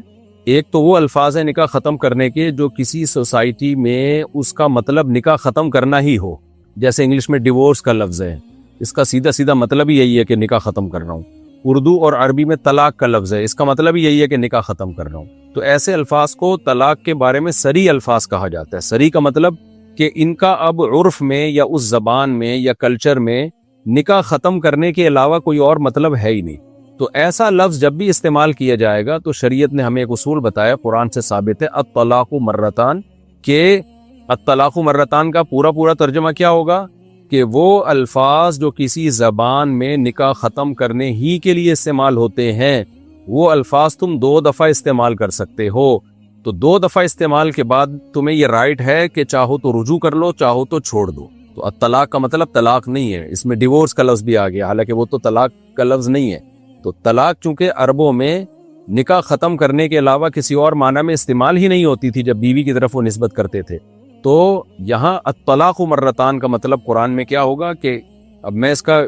ایک تو وہ الفاظ ہیں نکاح ختم کرنے کے جو کسی سوسائٹی میں اس کا مطلب نکاح ختم کرنا ہی ہو، جیسے انگلش میں ڈیورس کا لفظ ہے، اس کا سیدھا سیدھا مطلب ہی یہی ہے کہ نکاح ختم کر رہا ہوں۔ اردو اور عربی میں طلاق کا لفظ ہے، اس کا مطلب ہی یہی ہے کہ نکاح ختم کر رہا ہوں۔ تو ایسے الفاظ کو طلاق کے بارے میں صریح الفاظ کہا جاتا ہے۔ صریح کا مطلب کہ ان کا اب عرف میں یا اس زبان میں یا کلچر میں نکاح ختم کرنے کے علاوہ کوئی اور مطلب ہے ہی نہیں۔ تو ایسا لفظ جب بھی استعمال کیا جائے گا تو شریعت نے ہمیں ایک اصول بتایا، قرآن سے ثابت ہے، الطلاق مرتان، کہ الطلاق مرتان کا پورا ترجمہ کیا ہوگا کہ وہ الفاظ جو کسی زبان میں نکاح ختم کرنے ہی کے لیے استعمال ہوتے ہیں وہ الفاظ تم 2 دفعہ استعمال کر سکتے ہو۔ تو 2 دفعہ استعمال کے بعد تمہیں یہ رائٹ ہے کہ چاہو تو رجوع کر لو، چاہو تو چھوڑ دو۔ تو الطلاق کا مطلب طلاق نہیں ہے، اس میں ڈیورس کا لفظ بھی آ گیا، حالانکہ وہ تو طلاق کا لفظ نہیں ہے۔ تو طلاق چونکہ عربوں میں نکاح ختم کرنے کے علاوہ کسی اور معنی میں استعمال ہی نہیں ہوتی تھی جب بیوی کی طرف وہ نسبت کرتے تھے، تو یہاں الطلاق مرتان کا مطلب قرآن میں کیا ہوگا کہ اب میں اس کا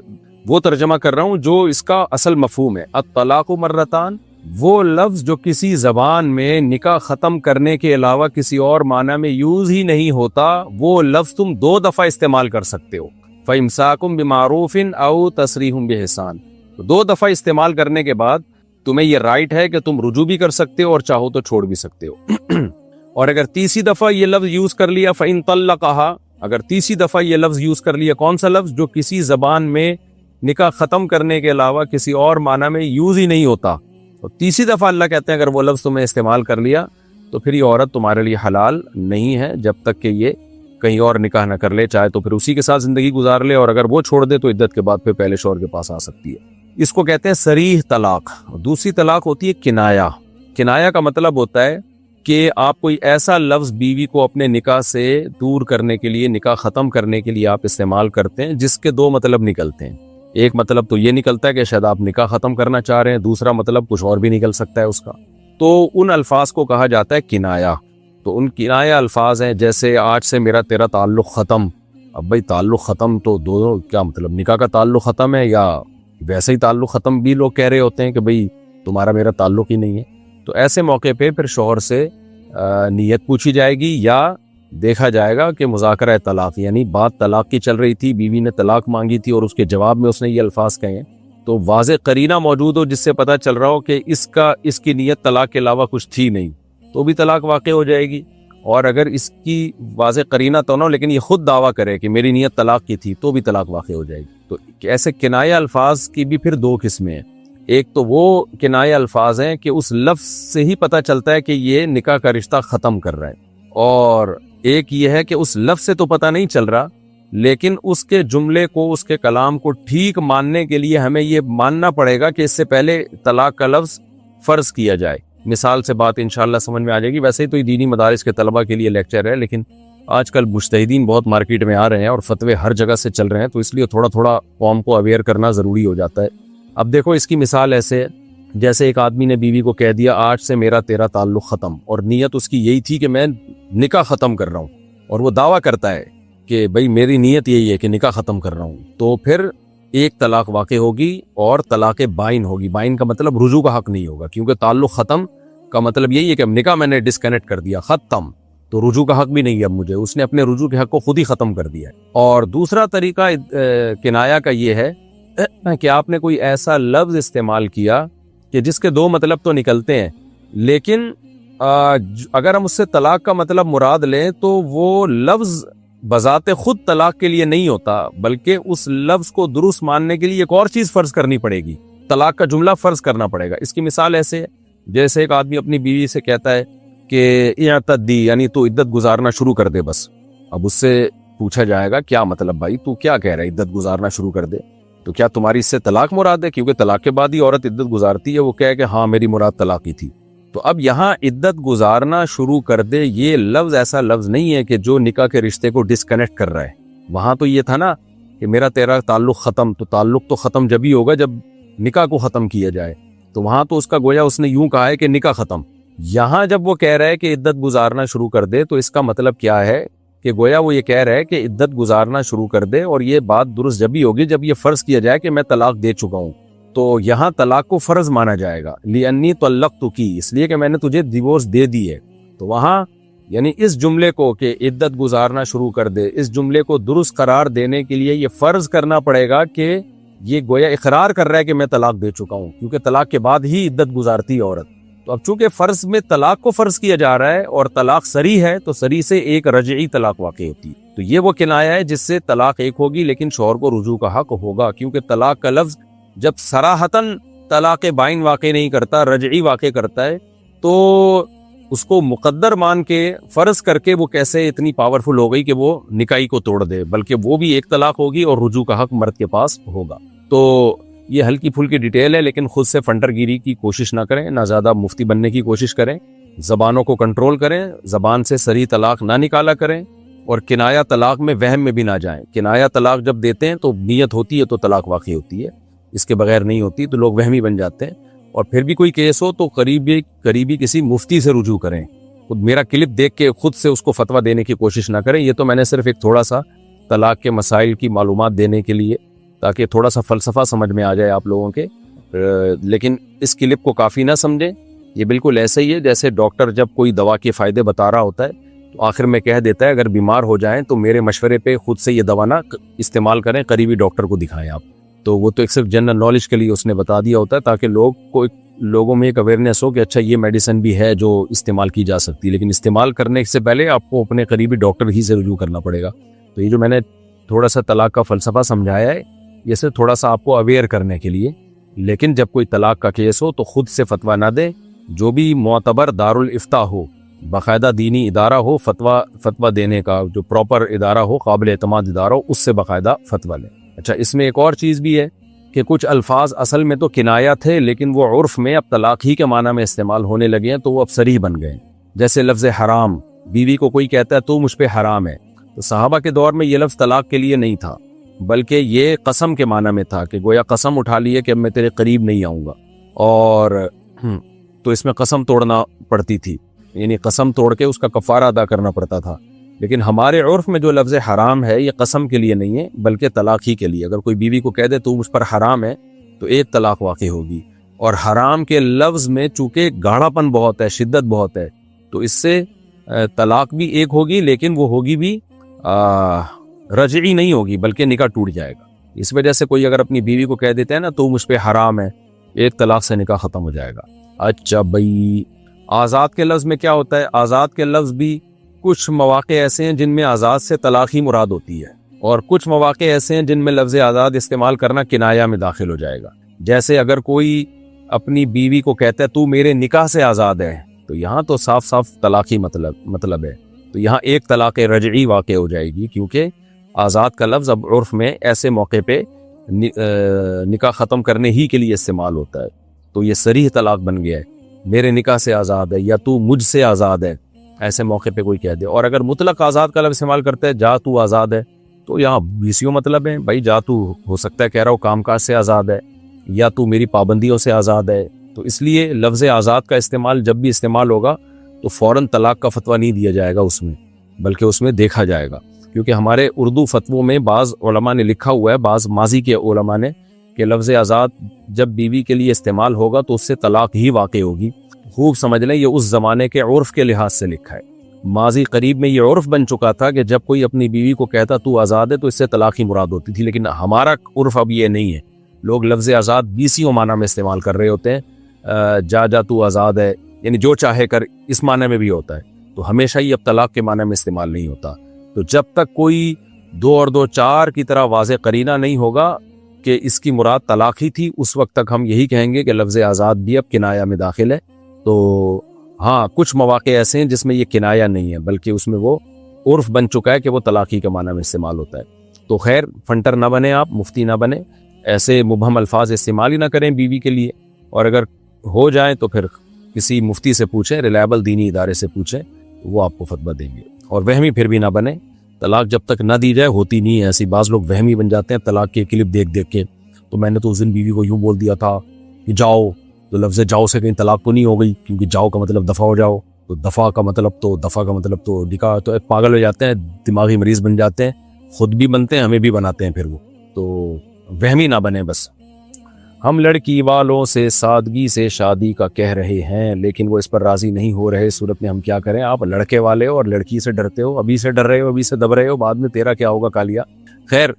وہ ترجمہ کر رہا ہوں جو اس کا اصل مفہوم ہے۔ الطلاق مرتان وہ لفظ جو کسی زبان میں نکاح ختم کرنے کے علاوہ کسی اور معنی میں یوز ہی نہیں ہوتا، وہ لفظ تم 2 دفعہ استعمال کر سکتے ہو۔ فَإِمْسَاكٌ بِمَعْرُوفٍ أَوْ تَسْرِيحٌ بِإِحْسَانٍ۔ 2 دفعہ استعمال کرنے کے بعد تمہیں یہ رائٹ ہے کہ تم رجوع بھی کر سکتے ہو اور چاہو تو چھوڑ بھی سکتے ہو۔ اور اگر تیسری دفعہ یہ لفظ یوز کر لیا فَإِن طَلَّقَهَا، اگر تیسری دفعہ یہ لفظ یوز کر لیا، کون سا لفظ جو کسی زبان میں نکاح ختم کرنے کے علاوہ کسی اور معنی میں یوز ہی نہیں ہوتا، اور تیسری دفعہ اللہ کہتے ہیں اگر وہ لفظ تمہیں استعمال کر لیا تو پھر یہ عورت تمہارے لیے حلال نہیں ہے جب تک کہ یہ کہیں اور نکاح نہ کر لے، چاہے تو پھر اسی کے ساتھ زندگی گزار لے، اور اگر وہ چھوڑ دے تو عدت کے بعد پھر پہلے شوہر کے پاس آ سکتی ہے۔ اس کو کہتے ہیں صریح طلاق۔ دوسری طلاق ہوتی ہے کنایا۔ کنایا کا مطلب ہوتا ہے کہ آپ کوئی ایسا لفظ بیوی کو اپنے نکاح سے دور کرنے کے لیے، نکاح ختم کرنے کے لیے آپ استعمال کرتے ہیں جس کے 2 مطلب نکلتے ہیں۔ ایک مطلب تو یہ نکلتا ہے کہ شاید آپ نکاح ختم کرنا چاہ رہے ہیں، دوسرا مطلب کچھ اور بھی نکل سکتا ہے اس کا، تو ان الفاظ کو کہا جاتا ہے کنایا۔ تو ان کنایا الفاظ ہیں جیسے آج سے میرا تیرا تعلق ختم۔ اب بھائی تعلق ختم تو دونوں کیا مطلب، نکاح کا تعلق ختم ہے یا ویسے ہی تعلق ختم بھی لوگ کہہ رہے ہوتے ہیں کہ بھئی تمہارا میرا تعلق ہی نہیں ہے۔ تو ایسے موقع پہ پھر شوہر سے نیت پوچھی جائے گی یا دیکھا جائے گا کہ مذاکرہ طلاق، یعنی بات طلاق کی چل رہی تھی، بیوی نے طلاق مانگی تھی اور اس کے جواب میں اس نے یہ الفاظ کہے ہیں، تو واضح قرینہ موجود ہو جس سے پتہ چل رہا ہو کہ اس کی نیت طلاق کے علاوہ کچھ تھی نہیں، تو بھی طلاق واقع ہو جائے گی۔ اور اگر اس کی واضح قرینہ تو نہ ہو لیکن یہ خود دعویٰ کرے کہ میری نیت طلاق کی تھی، تو بھی طلاق واقع ہو جائے گی۔ تو ایسے کنایہ الفاظ کی بھی پھر 2 قسمیں ہیں۔ ایک تو وہ کنایہ الفاظ ہیں کہ اس لفظ سے ہی پتہ چلتا ہے کہ یہ نکاح کا رشتہ ختم کر رہا ہے، اور ایک یہ ہے کہ اس لفظ سے تو پتہ نہیں چل رہا لیکن اس کے جملے کو، اس کے کلام کو ٹھیک ماننے کے لیے ہمیں یہ ماننا پڑے گا کہ اس سے پہلے طلاق کا لفظ فرض کیا جائے۔ مثال سے بات انشاءاللہ سمجھ میں آ جائے گی۔ ویسے ہی تو یہ دینی مدارس کے طلبہ کے لیے لیکچر ہے، لیکن آج کل مجتہدین بہت مارکیٹ میں آ رہے ہیں اور فتوے ہر جگہ سے چل رہے ہیں، تو اس لیے تھوڑا تھوڑا قوم کو اویئر کرنا ضروری ہو جاتا ہے۔ اب دیکھو اس کی مثال ایسے ہے، جیسے ایک آدمی نے بیوی کو کہہ دیا آج سے میرا تیرا تعلق ختم، اور نیت اس کی یہی تھی کہ میں نکاح ختم کر رہا ہوں، اور وہ دعویٰ کرتا ہے کہ بھئی میری نیت یہی ہے کہ نکاح ختم کر رہا ہوں، تو پھر ایک طلاق واقع ہوگی اور طلاق بائن ہوگی۔ بائن کا مطلب رجوع کا حق نہیں ہوگا، کیونکہ تعلق ختم کا مطلب یہی ہے کہ نکاح میں نے ڈسکنیکٹ کر دیا، ختم، تو رجوع کا حق بھی نہیں ہے اب مجھے، اس نے اپنے رجوع کے حق کو خود ہی ختم کر دیا ہے۔ اور دوسرا طریقہ کنایا کا یہ ہے کہ آپ نے کوئی ایسا لفظ استعمال کیا کہ جس کے دو مطلب تو نکلتے ہیں، لیکن اگر ہم اس سے طلاق کا مطلب مراد لیں تو وہ لفظ بذات خود طلاق کے لیے نہیں ہوتا، بلکہ اس لفظ کو درست ماننے کے لیے ایک اور چیز فرض کرنی پڑے گی، طلاق کا جملہ فرض کرنا پڑے گا۔ اس کی مثال ایسے ہے، جیسے ایک آدمی اپنی بیوی سے کہتا ہے کہ اعتدی، یعنی تو عدت گزارنا شروع کر دے بس۔ اب اس سے پوچھا جائے گا کیا مطلب بھائی، تو کیا کہہ رہا ہے عدت گزارنا شروع کر دے؟ تو کیا تمہاری اس سے طلاق مراد ہے؟ کیونکہ طلاق کے بعد ہی عورت عدت گزارتی ہے، وہ کہے کہ ہاں میری مراد طلاق ہی تھی۔ تو اب یہاں عدت گزارنا شروع کر دے، یہ لفظ ایسا لفظ نہیں ہے کہ جو نکاح کے رشتے کو ڈسکنیکٹ کر رہا ہے۔ وہاں تو یہ تھا نا کہ میرا تیرا تعلق ختم، تو تعلق تو ختم جب ہی ہوگا جب نکاح کو ختم کیا جائے، تو وہاں تو اس کا گویا اس نے یوں کہا ہے کہ نکاح ختم۔ یہاں جب وہ کہہ رہا ہے کہ عدت گزارنا شروع کر دے، تو اس کا مطلب کیا ہے کہ گویا وہ یہ کہہ رہا ہے کہ عدت گزارنا شروع کر دے، اور یہ بات درست جب ہی ہوگی جب یہ فرض کیا جائے کہ میں طلاق دے چکا ہوں، تو یہاں طلاق کو فرض مانا جائے گا، لِأَنِّي طَلَّقْتُكِ، اس لیے کہ میں نے تجھے ڈیورس دے دی ہے۔ تو وہاں یعنی اس جملے کو کہ عدت گزارنا شروع کر دے، اس جملے کو درست قرار دینے کے لیے یہ فرض کرنا پڑے گا کہ یہ گویا اقرار کر رہا ہے کہ میں طلاق دے چکا ہوں، کیونکہ طلاق کے بعد ہی عدت گزارتی ہے عورت۔ تو اب چونکہ فرض میں طلاق کو فرض کیا جا رہا ہے اور طلاق صریح ہے، تو صریح سے ایک رجعی طلاق واقع ہوتی ہے۔ تو یہ وہ کنایہ ہے جس سے طلاق ایک ہوگی لیکن شوہر کو رجوع کا حق ہوگا، کیونکہ طلاق کا لفظ جب صراحتاً طلاق بائن واقع نہیں کرتا، رجعی واقع کرتا ہے، تو اس کو مقدر مان کے فرض کر کے وہ کیسے اتنی پاورفل ہو گئی کہ وہ نکاحی کو توڑ دے، بلکہ وہ بھی ایک طلاق ہوگی اور رجوع کا حق مرد کے پاس ہوگا۔ تو یہ ہلکی پھلکی ڈیٹیل ہے، لیکن خود سے فنٹر گیری کی کوشش نہ کریں، نہ زیادہ مفتی بننے کی کوشش کریں، زبانوں کو کنٹرول کریں، زبان سے صریح طلاق نہ نکالا کریں، اور کنایہ طلاق میں وہم میں بھی نہ جائیں۔ کنایہ طلاق جب دیتے ہیں تو نیت ہوتی ہے تو طلاق واقع ہوتی ہے، اس کے بغیر نہیں ہوتی، تو لوگ وہمی بن جاتے ہیں۔ اور پھر بھی کوئی کیس ہو تو قریبی کسی مفتی سے رجوع کریں، خود میرا کلپ دیکھ کے خود سے اس کو فتویٰ دینے کی کوشش نہ کریں۔ یہ تو میں نے صرف ایک تھوڑا سا طلاق کے مسائل کی معلومات دینے کے لیے، تاکہ تھوڑا سا فلسفہ سمجھ میں آ جائے آپ لوگوں کے، لیکن اس کلپ کو کافی نہ سمجھیں۔ یہ بالکل ایسے ہی ہے جیسے ڈاکٹر جب کوئی دوا کے فائدے بتا رہا ہوتا ہے تو آخر میں کہہ دیتا ہے اگر بیمار ہو جائیں تو میرے مشورے پہ خود سے یہ دوا نہ استعمال کریں، قریبی ڈاکٹر کو دکھائیں آپ۔ تو وہ تو ایک صرف جنرل نالج کے لیے اس نے بتا دیا ہوتا ہے، تاکہ لوگوں میں ایک اویئرنیس ہو کہ اچھا یہ میڈیسن بھی ہے جو استعمال کی جا سکتی ہے، لیکن استعمال کرنے سے پہلے آپ کو اپنے قریبی ڈاکٹر ہی سے رجوع کرنا پڑے گا۔ تو یہ جو میں نے تھوڑا سا طلاق کا فلسفہ سمجھایا ہے، یہ سے تھوڑا سا آپ کو اویئر کرنے کے لیے، لیکن جب کوئی طلاق کا کیس ہو تو خود سے فتویٰ نہ دیں، جو بھی معتبر دارالفتاء ہو، باقاعدہ دینی ادارہ ہو فتویٰ دینے کا، جو پراپر ادارہ ہو، قابل اعتماد ادارہ ہو، اس سے باقاعدہ فتویٰ لیں۔ اچھا، اس میں ایک اور چیز بھی ہے کہ کچھ الفاظ اصل میں تو کنایہ تھے، لیکن وہ عرف میں اب طلاق ہی کے معنی میں استعمال ہونے لگے ہیں، تو وہ اب صریح بن گئے ہیں۔ جیسے لفظ حرام، بیوی کو کوئی کہتا ہے تو مجھ پہ حرام ہے، تو صحابہ کے دور میں یہ لفظ طلاق کے لیے نہیں تھا، بلکہ یہ قسم کے معنی میں تھا کہ گویا قسم اٹھا لی ہے کہ اب میں تیرے قریب نہیں آؤں گا، اور تو اس میں قسم توڑنا پڑتی تھی، یعنی قسم توڑ کے اس کا کفارہ ادا کرنا پڑتا تھا۔ لیکن ہمارے عرف میں جو لفظ حرام ہے یہ قسم کے لیے نہیں ہے بلکہ طلاق ہی کے لیے۔ اگر کوئی بیوی کو کہہ دے تو مجھ پر حرام ہے تو ایک طلاق واقع ہوگی، اور حرام کے لفظ میں چونکہ گاڑھا پن بہت ہے، شدت بہت ہے، تو اس سے طلاق بھی ایک ہوگی، لیکن وہ ہوگی بھی رجعی نہیں ہوگی بلکہ نکاح ٹوٹ جائے گا۔ اس وجہ سے کوئی اگر اپنی بیوی کو کہہ دیتا ہے نا تو مجھ پہ حرام ہے، ایک طلاق سے نکاح ختم ہو جائے گا۔ اچھا بھائی، آزاد کے لفظ میں کیا ہوتا ہے؟ آزاد کے لفظ بھی کچھ مواقع ایسے ہیں جن میں آزاد سے طلاق ہی مراد ہوتی ہے، اور کچھ مواقع ایسے ہیں جن میں لفظ آزاد استعمال کرنا کنایہ میں داخل ہو جائے گا۔ جیسے اگر کوئی اپنی بیوی کو کہتا ہے تو میرے نکاح سے آزاد ہے، تو یہاں تو صاف صاف طلاق ہی مطلب ہے، تو یہاں ایک طلاق رجعی واقع ہو جائے گی، کیونکہ آزاد کا لفظ اب عرف میں ایسے موقع پہ نکاح ختم کرنے ہی کے لیے استعمال ہوتا ہے. تو یہ صریح طلاق بن گیا ہے، میرے نکاح سے آزاد ہے یا تو مجھ سے آزاد ہے، ایسے موقع پہ کوئی کہہ دے. اور اگر مطلق آزاد کا لفظ استعمال کرتا ہے، جا تو آزاد ہے، تو یہاں بیسیوں مطلب ہے بھائی. جا تو ہو سکتا ہے کہہ رہا ہو کام کاج سے آزاد ہے، یا تو میری پابندیوں سے آزاد ہے. تو اس لیے لفظ آزاد کا استعمال جب بھی استعمال ہوگا تو فوراً طلاق کا فتویٰ نہیں دیا جائے گا اس میں، بلکہ اس میں دیکھا جائے گا. کیونکہ ہمارے اردو فتووں میں بعض علماء نے لکھا ہوا ہے، بعض ماضی کے علماء نے، کہ لفظ آزاد جب بیوی کے لیے استعمال ہوگا تو اس سے طلاق ہی واقع ہوگی. خوب سمجھ لیں یہ اس زمانے کے عرف کے لحاظ سے لکھا ہے. ماضی قریب میں یہ عرف بن چکا تھا کہ جب کوئی اپنی بیوی کو کہتا تو آزاد ہے تو اس سے طلاق ہی مراد ہوتی تھی. لیکن ہمارا عرف اب یہ نہیں ہے. لوگ لفظ آزاد بیسیوں معنی میں استعمال کر رہے ہوتے ہیں. جا تو آزاد ہے یعنی جو چاہے کر، اس معنی میں بھی ہوتا ہے. تو ہمیشہ ہی اب طلاق کے معنی میں استعمال نہیں ہوتا. تو جب تک کوئی 2 اور 2 4 کی طرح واضح قرینہ نہیں ہوگا کہ اس کی مراد طلاق ہی تھی، اس وقت تک ہم یہی کہیں گے کہ لفظ آزاد بھی اب کنایہ میں داخل ہے. تو ہاں کچھ مواقع ایسے ہیں جس میں یہ کنایہ نہیں ہے، بلکہ اس میں وہ عرف بن چکا ہے کہ وہ طلاقی کے معنی میں استعمال ہوتا ہے. تو خیر فنٹر نہ بنے، آپ مفتی نہ بنے، ایسے مبہم الفاظ استعمال ہی نہ کریں بیوی کے لیے. اور اگر ہو جائیں تو پھر کسی مفتی سے پوچھیں، ریلائبل دینی ادارے سے پوچھیں، وہ آپ کو فتویٰ دیں گے. اور وہمی پھر بھی نہ بنے. طلاق جب تک نہ دی جائے ہوتی نہیں ہے. ایسی بعض لوگ وہمی بن جاتے ہیں طلاق کے کلپ دیکھ دیکھ کے. تو میں نے تو اس دن بیوی کو یوں بول دیا تھا کہ جاؤ، تو لفظ جاؤ سے کہیں طلاق تو نہیں ہو گئی، کیونکہ جاؤ کا مطلب دفع ہو جاؤ، تو دفع کا مطلب تو نکاح. تو پاگل ہو جاتے ہیں، دماغی مریض بن جاتے ہیں، خود بھی بنتے ہیں ہمیں بھی بناتے ہیں پھر وہ. تو وہمی نہ بنے. بس ہم لڑکی والوں سے سادگی سے شادی کا کہہ رہے ہیں لیکن وہ اس پر راضی نہیں ہو رہے. صورت میں ہم کیا کریں؟ آپ لڑکے والے ہو اور لڑکی سے ڈرتے ہو، ابھی سے ڈر رہے ہو، ابھی سے دب رہے ہو، بعد میں تیرا کیا ہوگا کالیا. خیر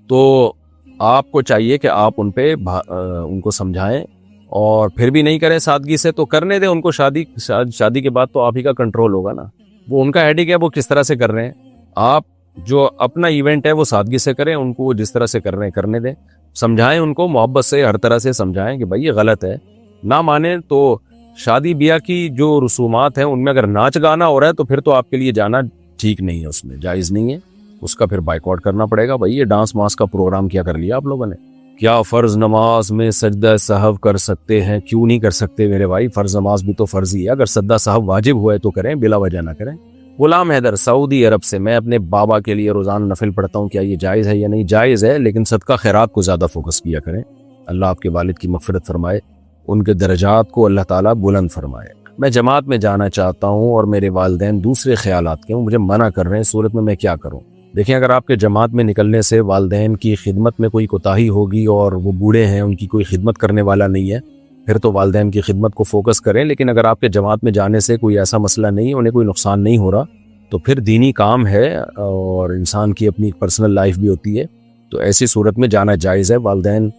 تو آپ کو چاہیے کہ آپ ان کو سمجھائیں، اور پھر بھی نہیں کریں سادگی سے تو کرنے دیں ان کو. شادی کے بعد تو آپ ہی کا کنٹرول ہوگا نا. وہ ان کا ہیڈک ہے، وہ کس طرح سے کر رہے ہیں. آپ جو اپنا ایونٹ ہے وہ سادگی سے کریں، ان کو جس طرح سے کر رہے ہیں کرنے دیں. سمجھائیں ان کو، محبت سے ہر طرح سے سمجھائیں کہ بھائی یہ غلط ہے. نہ مانیں تو شادی بیاہ کی جو رسومات ہیں ان میں اگر ناچ گانا ہو رہا ہے تو پھر تو آپ کے لیے جانا ٹھیک نہیں ہے، اس میں جائز نہیں ہے. اس کا پھر بائیکاٹ کرنا پڑے گا. بھائی یہ ڈانس ماس کا پروگرام کیا کر لیا آپ لوگوں نے. کیا فرض نماز میں سجدہ سہو کر سکتے ہیں؟ کیوں نہیں کر سکتے میرے بھائی؟ فرض نماز بھی تو فرض ہی ہے. اگر سجدہ سہو واجب ہوا ہے تو کریں، بلا وجہ نہ کریں. غلام حیدر، سعودی عرب سے. میں اپنے بابا کے لیے روزانہ نفل پڑھتا ہوں، کیا یہ جائز ہے یا نہیں؟ جائز ہے، لیکن صدقہ خیرات کو زیادہ فوکس کیا کریں. اللہ آپ کے والد کی مغفرت فرمائے، ان کے درجات کو اللہ تعالیٰ بلند فرمائے. میں جماعت میں جانا چاہتا ہوں اور میرے والدین دوسرے خیالات کے مجھے منع کر رہے ہیں. صورت میں کیا کروں؟ دیکھیں اگر آپ کے جماعت میں نکلنے سے والدین کی خدمت میں کوئی کوتاہی ہوگی اور وہ بوڑھے ہیں، ان کی کوئی خدمت کرنے والا نہیں ہے، پھر تو والدین کی خدمت کو فوکس کریں. لیکن اگر آپ کے جماعت میں جانے سے کوئی ایسا مسئلہ نہیں ہے، انہیں کوئی نقصان نہیں ہو رہا، تو پھر دینی کام ہے اور انسان کی اپنی پرسنل لائف بھی ہوتی ہے، تو ایسی صورت میں جانا جائز ہے. والدین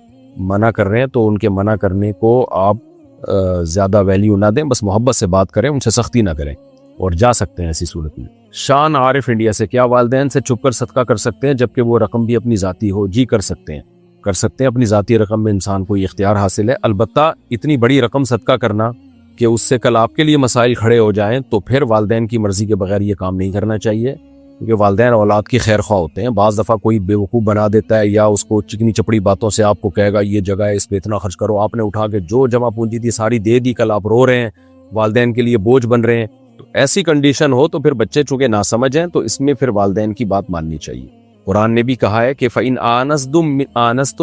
منع کر رہے ہیں تو ان کے منع کرنے کو آپ زیادہ ویلیو نہ دیں، بس محبت سے بات کریں، ان سے سختی نہ کریں، اور جا سکتے ہیں ایسی صورت میں. شان عارف انڈیا سے. کیا والدین سے چھپ کر صدقہ کر سکتے ہیں جبکہ وہ رقم بھی اپنی ذاتی ہو؟ جی کر سکتے ہیں. اپنی ذاتی رقم میں انسان کو یہ اختیار حاصل ہے. البتہ اتنی بڑی رقم صدقہ کرنا کہ اس سے کل آپ کے لیے مسائل کھڑے ہو جائیں تو پھر والدین کی مرضی کے بغیر یہ کام نہیں کرنا چاہیے، کیونکہ والدین اولاد کی خیر خواہ ہوتے ہیں. بعض دفعہ کوئی بیوقوف بنا دیتا ہے یا اس کو چکنی چپڑی باتوں سے آپ کو کہے گا یہ جگہ ہے، اس پہ اتنا خرچ کرو. آپ نے اٹھا کے جو جمع پونجی تھی ساری دے دی، کل آپ رو رہے ہیں، والدین کے لیے بوجھ بن رہے ہیں. تو ایسی کنڈیشن ہو تو پھر بچے چونکہ ناسمجھ ہیں تو اس میں پھر والدین کی بات ماننی چاہیے. قرآن نے بھی کہا ہے کہ فَإِنْ آنَسْتُم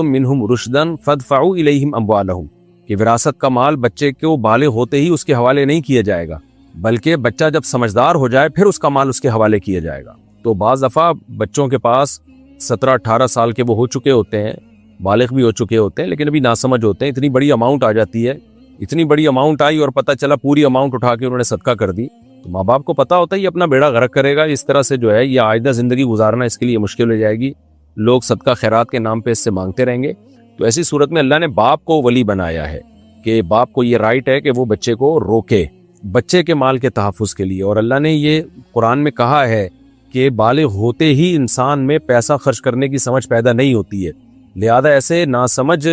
مِّنْهُمْ رُشْدًا فَادْفَعُوا إِلَيْهِمْ أَمْوَالَهُمْ کہ وراثت کا مال بچے کو بالغ ہوتے ہی اس کے حوالے نہیں کیا جائے گا، بلکہ بچہ جب سمجھدار ہو جائے پھر اس کا مال اس کے حوالے کیا جائے گا. تو بعض دفعہ بچوں کے پاس 17-18 سال کے وہ ہو چکے ہوتے ہیں، بالغ بھی ہو چکے ہوتے ہیں، لیکن ابھی ناسمجھ ہوتے ہیں. اتنی بڑی اماؤنٹ آ جاتی ہے، اتنی بڑی اماؤنٹ آئی اور پتہ چلا پوری اماؤنٹ اٹھا کے انہوں نے صدقہ کر دی. تو ماں باپ کو پتا ہوتا ہے یہ اپنا بیڑا غرق کرے گا، اس طرح سے جو ہے یہ آئندہ زندگی گزارنا اس کے لیے مشکل ہو جائے گی، لوگ صدقہ خیرات کے نام پہ اس سے مانگتے رہیں گے. تو ایسی صورت میں اللہ نے باپ کو ولی بنایا ہے کہ باپ کو یہ رائٹ ہے کہ وہ بچے کو روکے بچے کے مال کے تحفظ کے لیے. اور اللہ نے یہ قرآن میں کہا ہے کہ بالغ ہوتے ہی انسان میں پیسہ خرچ کرنے کی سمجھ پیدا نہیں ہوتی ہے، لہذا ایسے ناسمجھ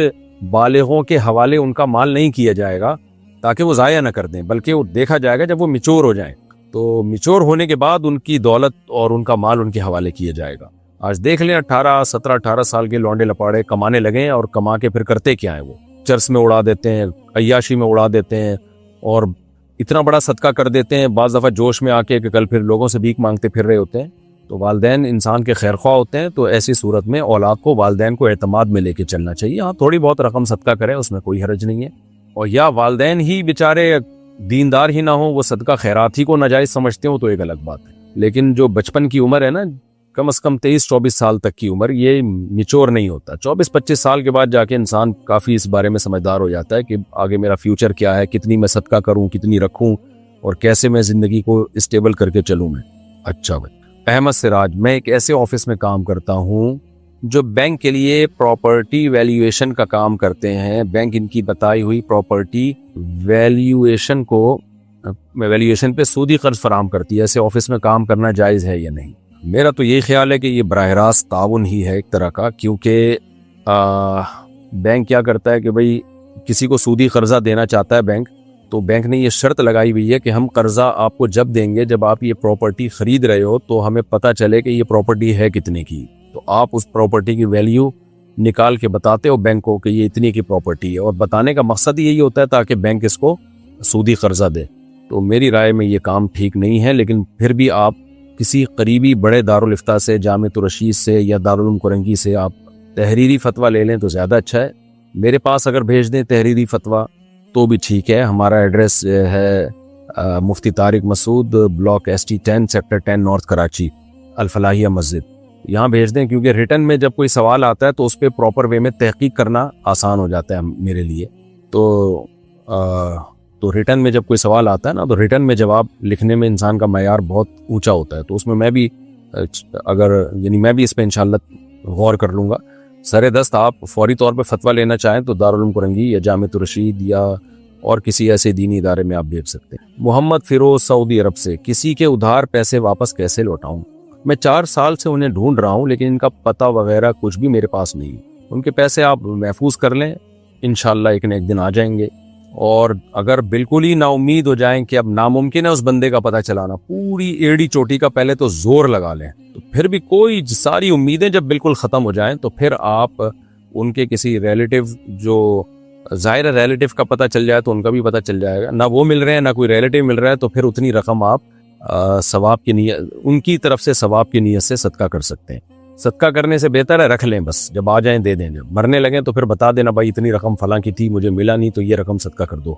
بالغوں کے حوالے ان کا مال نہیں کیا جائے گا تاکہ وہ ضائع نہ کر دیں، بلکہ وہ دیکھا جائے گا جب وہ میچور ہو جائیں تو میچور ہونے کے بعد ان کی دولت اور ان کا مال ان کے حوالے کیا جائے گا. آج دیکھ لیں 18 سال کے لونڈے لپاڑے کمانے لگے ہیں، اور کما کے پھر کرتے کیا ہیں؟ وہ چرس میں اڑا دیتے ہیں، عیاشی میں اڑا دیتے ہیں، اور اتنا بڑا صدقہ کر دیتے ہیں بعض دفعہ جوش میں آ کے کہ کل پھر لوگوں سے بھیک مانگتے پھر رہے ہوتے ہیں۔ تو والدین انسان کے خیر خواہ ہوتے ہیں، تو ایسی صورت میں اولاد کو والدین کو اعتماد میں لے کے چلنا چاہیے۔ ہاں تھوڑی بہت رقم صدقہ کریں، اس میں کوئی حرج نہیں ہے، اور یا والدین ہی بیچارے دیندار ہی نہ ہوں، وہ صدقہ خیرات ہی کو ناجائز سمجھتے ہوں، تو ایک الگ بات ہے۔ لیکن جو بچپن کی عمر ہے نا، کم از کم 23-24 سال تک کی عمر، یہ میچور نہیں ہوتا۔ 24-25 سال کے بعد جا کے انسان کافی اس بارے میں سمجھدار ہو جاتا ہے کہ آگے میرا فیوچر کیا ہے، کتنی میں صدقہ کروں، کتنی رکھوں، اور کیسے میں زندگی کو اسٹیبل کر کے چلوں میں۔ اچھا بھائی، احمد سراج، میں ایک ایسے آفس میں کام کرتا ہوں جو بینک کے لیے پراپرٹی ویلیویشن کا کام کرتے ہیں۔ بینک ان کی بتائی ہوئی پراپرٹی ویلیویشن پہ سودی قرض فراہم کرتی ہے۔ ایسے آفس میں کام کرنا جائز ہے یا نہیں؟ میرا تو یہی خیال ہے کہ یہ براہ راست تعاون ہی ہے ایک طرح کا، کیونکہ بینک کیا کرتا ہے کہ بھئی کسی کو سودی قرضہ دینا چاہتا ہے بینک، تو بینک نے یہ شرط لگائی ہوئی ہے کہ ہم قرضہ آپ کو جب دیں گے جب آپ یہ پراپرٹی خرید رہے ہو، تو ہمیں پتہ چلے کہ یہ پراپرٹی ہے کتنے کی، تو آپ اس پراپرٹی کی ویلیو نکال کے بتاتے ہو بینک کو کہ یہ اتنی کی پراپرٹی ہے، اور بتانے کا مقصد یہی ہوتا ہے تاکہ بینک اس کو سودی قرضہ دے۔ تو میری رائے میں یہ کام ٹھیک نہیں ہے، لیکن پھر بھی آپ کسی قریبی بڑے دارالفتہ سے، جامعۃ الرشید سے یا دارالعلوم کرنگی سے آپ تحریری فتویٰ لے لیں تو زیادہ اچھا ہے۔ میرے پاس اگر بھیج دیں تحریری فتویٰ تو بھی ٹھیک ہے۔ ہمارا ایڈریس ہے Mufti Tariq Masood, block ST 10 sector 10 north Karachi, Alfalahiya مسجد، یہاں بھیج دیں، کیونکہ ریٹن میں جب کوئی سوال آتا ہے تو اس پہ پراپر وے میں تحقیق کرنا آسان ہو جاتا ہے میرے لیے۔ تو ریٹن میں جب کوئی سوال آتا ہے نا، تو ریٹن میں جواب لکھنے میں انسان کا معیار بہت اونچا ہوتا ہے، تو اس میں میں بھی اس پہ انشاءاللہ غور کر لوں گا۔ سر دست آپ فوری طور پہ فتویٰ لینا چاہیں تو دارالعلوم کرنگی یا جامعۃ الرشید یا اور کسی ایسے دینی ادارے میں آپ بھیج سکتے ہیں۔ محمد فیروز، سعودی عرب سے، کسی کے ادھار پیسے واپس کیسے لوٹاؤں؟ میں 4 سال سے انہیں ڈھونڈ رہا ہوں، لیکن ان کا پتہ وغیرہ کچھ بھی میرے پاس نہیں۔ ان کے پیسے آپ محفوظ کر لیں، انشاءاللہ ایک نہ ایک دن آ جائیں گے۔ اور اگر بالکل ہی نا امید ہو جائیں کہ اب ناممکن ہے اس بندے کا پتہ چلانا، پوری ایڑی چوٹی کا پہلے تو زور لگا لیں، تو پھر بھی کوئی ساری امیدیں جب بالکل ختم ہو جائیں تو پھر آپ ان کے کسی ریلیٹیو، جو ظاہر ریلیٹیو کا پتہ چل جائے تو ان کا بھی پتہ چل جائے گا، نہ وہ مل رہے ہیں نہ کوئی ریلیٹیو مل رہا ہے، تو پھر اتنی رقم آپ ثواب کی نیت، ان کی طرف سے ثواب کی نیت سے صدقہ کر سکتے ہیں۔ صدقہ کرنے سے بہتر ہے رکھ لیں، بس جب آ جائیں دے دیں، جب مرنے لگیں تو پھر بتا دینا بھائی اتنی رقم فلاں کی تھی، مجھے ملا نہیں تو یہ رقم صدقہ کر دو۔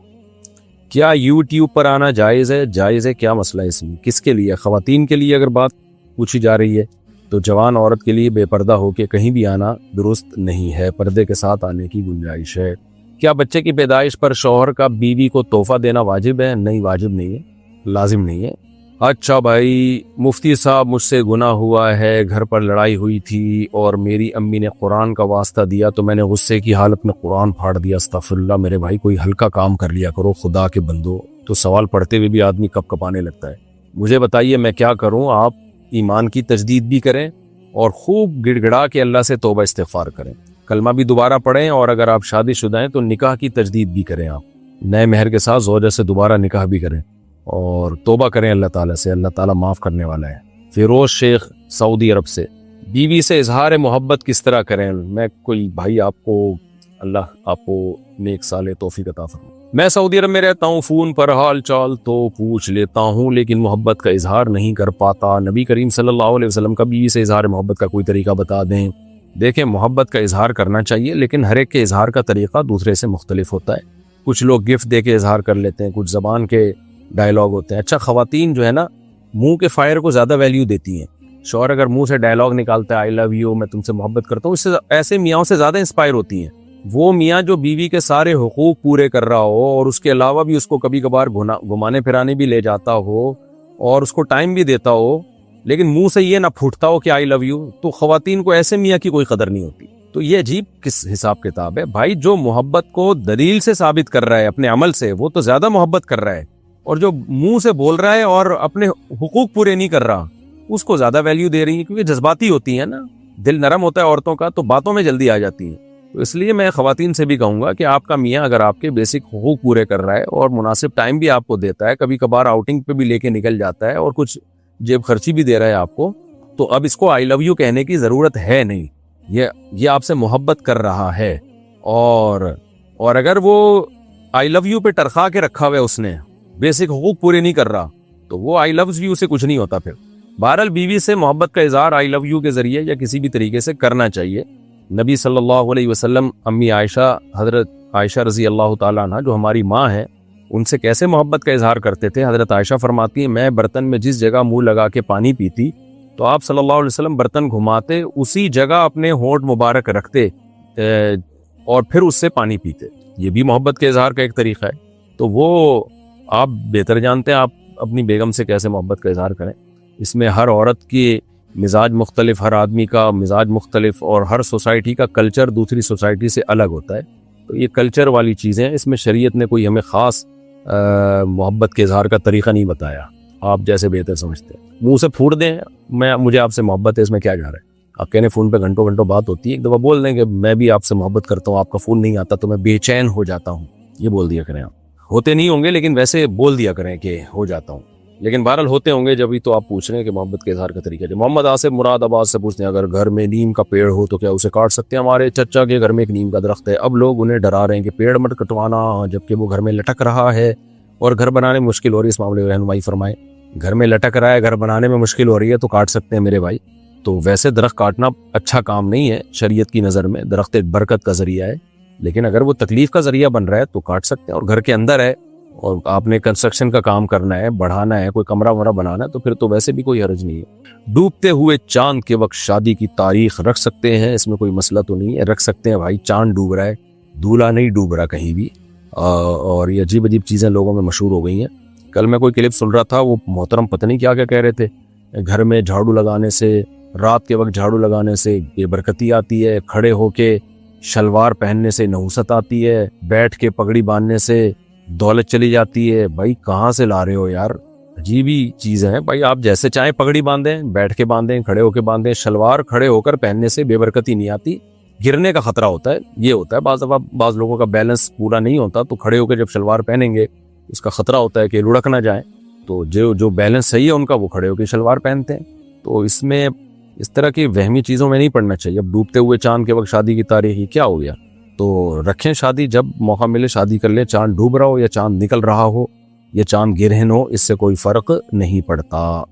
کیا یوٹیوب پر آنا جائز ہے؟ جائز ہے، کیا مسئلہ ہے اس میں؟ کس کے لیے؟ خواتین کے لیے اگر بات پوچھی جا رہی ہے تو جوان عورت کے لیے بے پردہ ہو کے کہیں بھی آنا درست نہیں ہے، پردے کے ساتھ آنے کی گنجائش ہے۔ کیا بچے کی پیدائش پر شوہر کا بیوی کو تحفہ دینا واجب ہے؟ نہیں، واجب نہیں ہے، لازم نہیں ہے۔ اچھا بھائی، مفتی صاحب مجھ سے گناہ ہوا ہے، گھر پر لڑائی ہوئی تھی اور میری امی نے قرآن کا واسطہ دیا تو میں نے غصے کی حالت میں قرآن پھاڑ دیا، استغفر اللہ۔ میرے بھائی کوئی ہلکا کام کر لیا کرو، خدا کے بندو، تو سوال پڑھتے ہوئے بھی آدمی کپ کپانے لگتا ہے۔ مجھے بتائیے میں کیا کروں؟ آپ ایمان کی تجدید بھی کریں اور خوب گڑ گڑا کے اللہ سے توبہ استغفار کریں، کلمہ بھی دوبارہ پڑھیں، اور اگر آپ شادی شدہ ہیں تو نکاح کی تجدید بھی کریں، آپ نئے مہر کے ساتھ زوجہ سے دوبارہ نکاح بھی کریں اور توبہ کریں اللہ تعالیٰ سے، اللہ تعالیٰ معاف کرنے والا ہے۔ فیروز شیخ، سعودی عرب سے، بیوی سے اظہار محبت کس طرح کریں؟ میں کوئی بھائی آپ کو، اللہ آپ کو نیک صالح توفیق عطا فرمائے۔ میں سعودی عرب میں رہتا ہوں، فون پر حال چال تو پوچھ لیتا ہوں لیکن محبت کا اظہار نہیں کر پاتا۔ نبی کریم صلی اللہ علیہ وسلم کا بیوی سے اظہار محبت کا کوئی طریقہ بتا دیں۔ دیکھیں، محبت کا اظہار کرنا چاہیے، لیکن ہر ایک کے اظہار کا طریقہ دوسرے سے مختلف ہوتا ہے۔ کچھ لوگ گفٹ دے کے اظہار کر لیتے ہیں، کچھ زبان کے ڈائلاگ ہوتے ہیں۔ اچھا، خواتین جو ہے نا منہ کے فائر کو زیادہ ویلیو دیتی ہیں۔ شوہر اگر منہ سے ڈائلاگ نکالتا ہے آئی لو یو، میں تم سے محبت کرتا ہوں، اس سے ایسے میاں سے زیادہ انسپائر ہوتی ہیں۔ وہ میاں جو بیوی کے سارے حقوق پورے کر رہا ہو اور اس کے علاوہ بھی اس کو کبھی کبھار گھمانے پھرانے بھی لے جاتا ہو اور اس کو ٹائم بھی دیتا ہو، لیکن منہ سے یہ نہ پھوٹتا ہو کہ آئی لو یو، تو خواتین کو ایسے میاں کی کوئی قدر نہیں ہوتی۔ تو یہ عجیب کس حساب کتاب ہے بھائی؟ جو محبت کو دلیل سے ثابت کر رہا ہے اپنے عمل سے، وہ تو زیادہ محبت کر رہا ہے، اور جو منہ سے بول رہا ہے اور اپنے حقوق پورے نہیں کر رہا، اس کو زیادہ ویلیو دے رہی ہے، کیونکہ جذباتی ہوتی ہیں نا، دل نرم ہوتا ہے عورتوں کا، تو باتوں میں جلدی آ جاتی ہیں۔ تو اس لیے میں خواتین سے بھی کہوں گا کہ آپ کا میاں اگر آپ کے بیسک حقوق پورے کر رہا ہے اور مناسب ٹائم بھی آپ کو دیتا ہے، کبھی کبھار آؤٹنگ پہ بھی لے کے نکل جاتا ہے اور کچھ جیب خرچی بھی دے رہا ہے آپ کو، تو اب اس کو آئی لو یو کہنے کی ضرورت ہے نہیں، یہ آپ سے محبت کر رہا ہے، اور اگر وہ آئی لو یو پہ ٹرخا کے رکھا ہوا ہے، اس نے بیسک حقوق پورے نہیں کر رہا، تو وہ آئی لو یو سے کچھ نہیں ہوتا پھر۔ بہرحال بیوی سے محبت کا اظہار آئی لو یو کے ذریعے یا کسی بھی طریقے سے کرنا چاہیے۔ نبی صلی اللہ علیہ وسلم امی عائشہ، حضرت عائشہ رضی اللہ تعالیٰ عنہ جو ہماری ماں ہیں، ان سے کیسے محبت کا اظہار کرتے تھے۔ حضرت عائشہ فرماتی ہیں میں برتن میں جس جگہ منہ لگا کے پانی پیتی تو آپ صلی اللہ علیہ وسلم برتن گھماتے، اسی جگہ اپنے ہونٹ مبارک رکھتے اور پھر اس سے پانی پیتے۔ یہ بھی محبت کے اظہار کا ایک طریقہ ہے۔ تو وہ آپ بہتر جانتے ہیں آپ اپنی بیگم سے کیسے محبت کا اظہار کریں۔ اس میں ہر عورت کی مزاج مختلف، ہر آدمی کا مزاج مختلف، اور ہر سوسائٹی کا کلچر دوسری سوسائٹی سے الگ ہوتا ہے۔ تو یہ کلچر والی چیزیں ہیں، اس میں شریعت نے کوئی ہمیں خاص محبت کے اظہار کا طریقہ نہیں بتایا، آپ جیسے بہتر سمجھتے ہیں۔ منہ سے پھوٹ دیں مجھے آپ سے محبت ہے، اس میں کیا جا رہا ہے؟ آپ کہنے فون پہ گھنٹوں گھنٹوں بات ہوتی ہے، ایک دفعہ بول دیں کہ میں بھی آپ سے محبت کرتا ہوں، آپ کا فون نہیں آتا تو میں بے چین ہو جاتا ہوں، یہ بول دیا کریں۔ آپ ہوتے نہیں ہوں گے لیکن ویسے بول دیا کریں کہ ہو جاتا ہوں، لیکن بہرحال ہوتے ہوں گے جبھی تو آپ پوچھ رہے ہیں کہ محبت کے اظہار کا طریقہ ہے۔ محمد آصف مراد آباد سے پوچھتے ہیں اگر گھر میں نیم کا پیڑ ہو تو کیا اسے کاٹ سکتے ہیں؟ ہمارے چچا کے گھر میں ایک نیم کا درخت ہے، اب لوگ انہیں ڈرا رہے ہیں کہ پیڑ مت کٹوانا، جبکہ وہ گھر میں لٹک رہا ہے اور گھر بنانے میں مشکل ہو رہی ہے، اس معاملے میں رہنمائی فرمائیں۔ گھر میں لٹک رہا ہے، گھر بنانے میں مشکل ہو رہی ہے تو کاٹ سکتے ہیں میرے بھائی۔ تو ویسے درخت کاٹنا اچھا کام نہیں ہے شریعت کی نظر میں، درخت ایک برکت کا ذریعہ ہے، لیکن اگر وہ تکلیف کا ذریعہ بن رہا ہے تو کاٹ سکتے ہیں۔ اور گھر کے اندر ہے اور آپ نے کنسٹرکشن کا کام کرنا ہے، بڑھانا ہے، کوئی کمرہ ومرہ بنانا ہے تو پھر تو ویسے بھی کوئی حرج نہیں ہے۔ ڈوبتے ہوئے چاند کے وقت شادی کی تاریخ رکھ سکتے ہیں، اس میں کوئی مسئلہ تو نہیں ہے، رکھ سکتے ہیں بھائی، چاند ڈوب رہا ہے، دولہا نہیں ڈوب رہا کہیں بھی، اور یہ عجیب عجیب چیزیں لوگوں میں مشہور ہو گئی ہیں۔ کل میں کوئی کلپ سن رہا تھا، وہ محترم پتہ نہیں کیا کہہ رہے تھے، گھر میں جھاڑو لگانے سے، رات کے وقت جھاڑو لگانے سے بے برکتی آتی ہے، کھڑے ہو کے شلوار پہننے سے نحوست آتی ہے، بیٹھ کے پگڑی باندھنے سے دولت چلی جاتی ہے۔ بھائی کہاں سے لا رہے ہو یار، عجیب ہی چیز ہے بھائی۔ آپ جیسے چاہیں پگڑی باندھیں، بیٹھ کے باندھیں، کھڑے ہو کے باندھیں، شلوار کھڑے ہو کر پہننے سے بے برکتی نہیں آتی، گرنے کا خطرہ ہوتا ہے۔ یہ ہوتا ہے بعض دفعہ بعض لوگوں کا بیلنس پورا نہیں ہوتا، تو کھڑے ہو کے جب شلوار پہنیں گے اس کا خطرہ ہوتا ہے کہ لڑک نہ جائیں، تو جو بیلنس صحیح ہے ان کا وہ کھڑے ہو کے شلوار پہنتے ہیں۔ تو اس میں اس طرح کی وہمی چیزوں میں نہیں پڑنا چاہیے۔ اب ڈوبتے ہوئے چاند کے وقت شادی کی تاریخ یہ کیا ہو گیا؟ تو رکھیں شادی، جب موقع ملے شادی کر لیں، چاند ڈوب رہا ہو یا چاند نکل رہا ہو یا چاند گرہن ہو، اس سے کوئی فرق نہیں پڑتا۔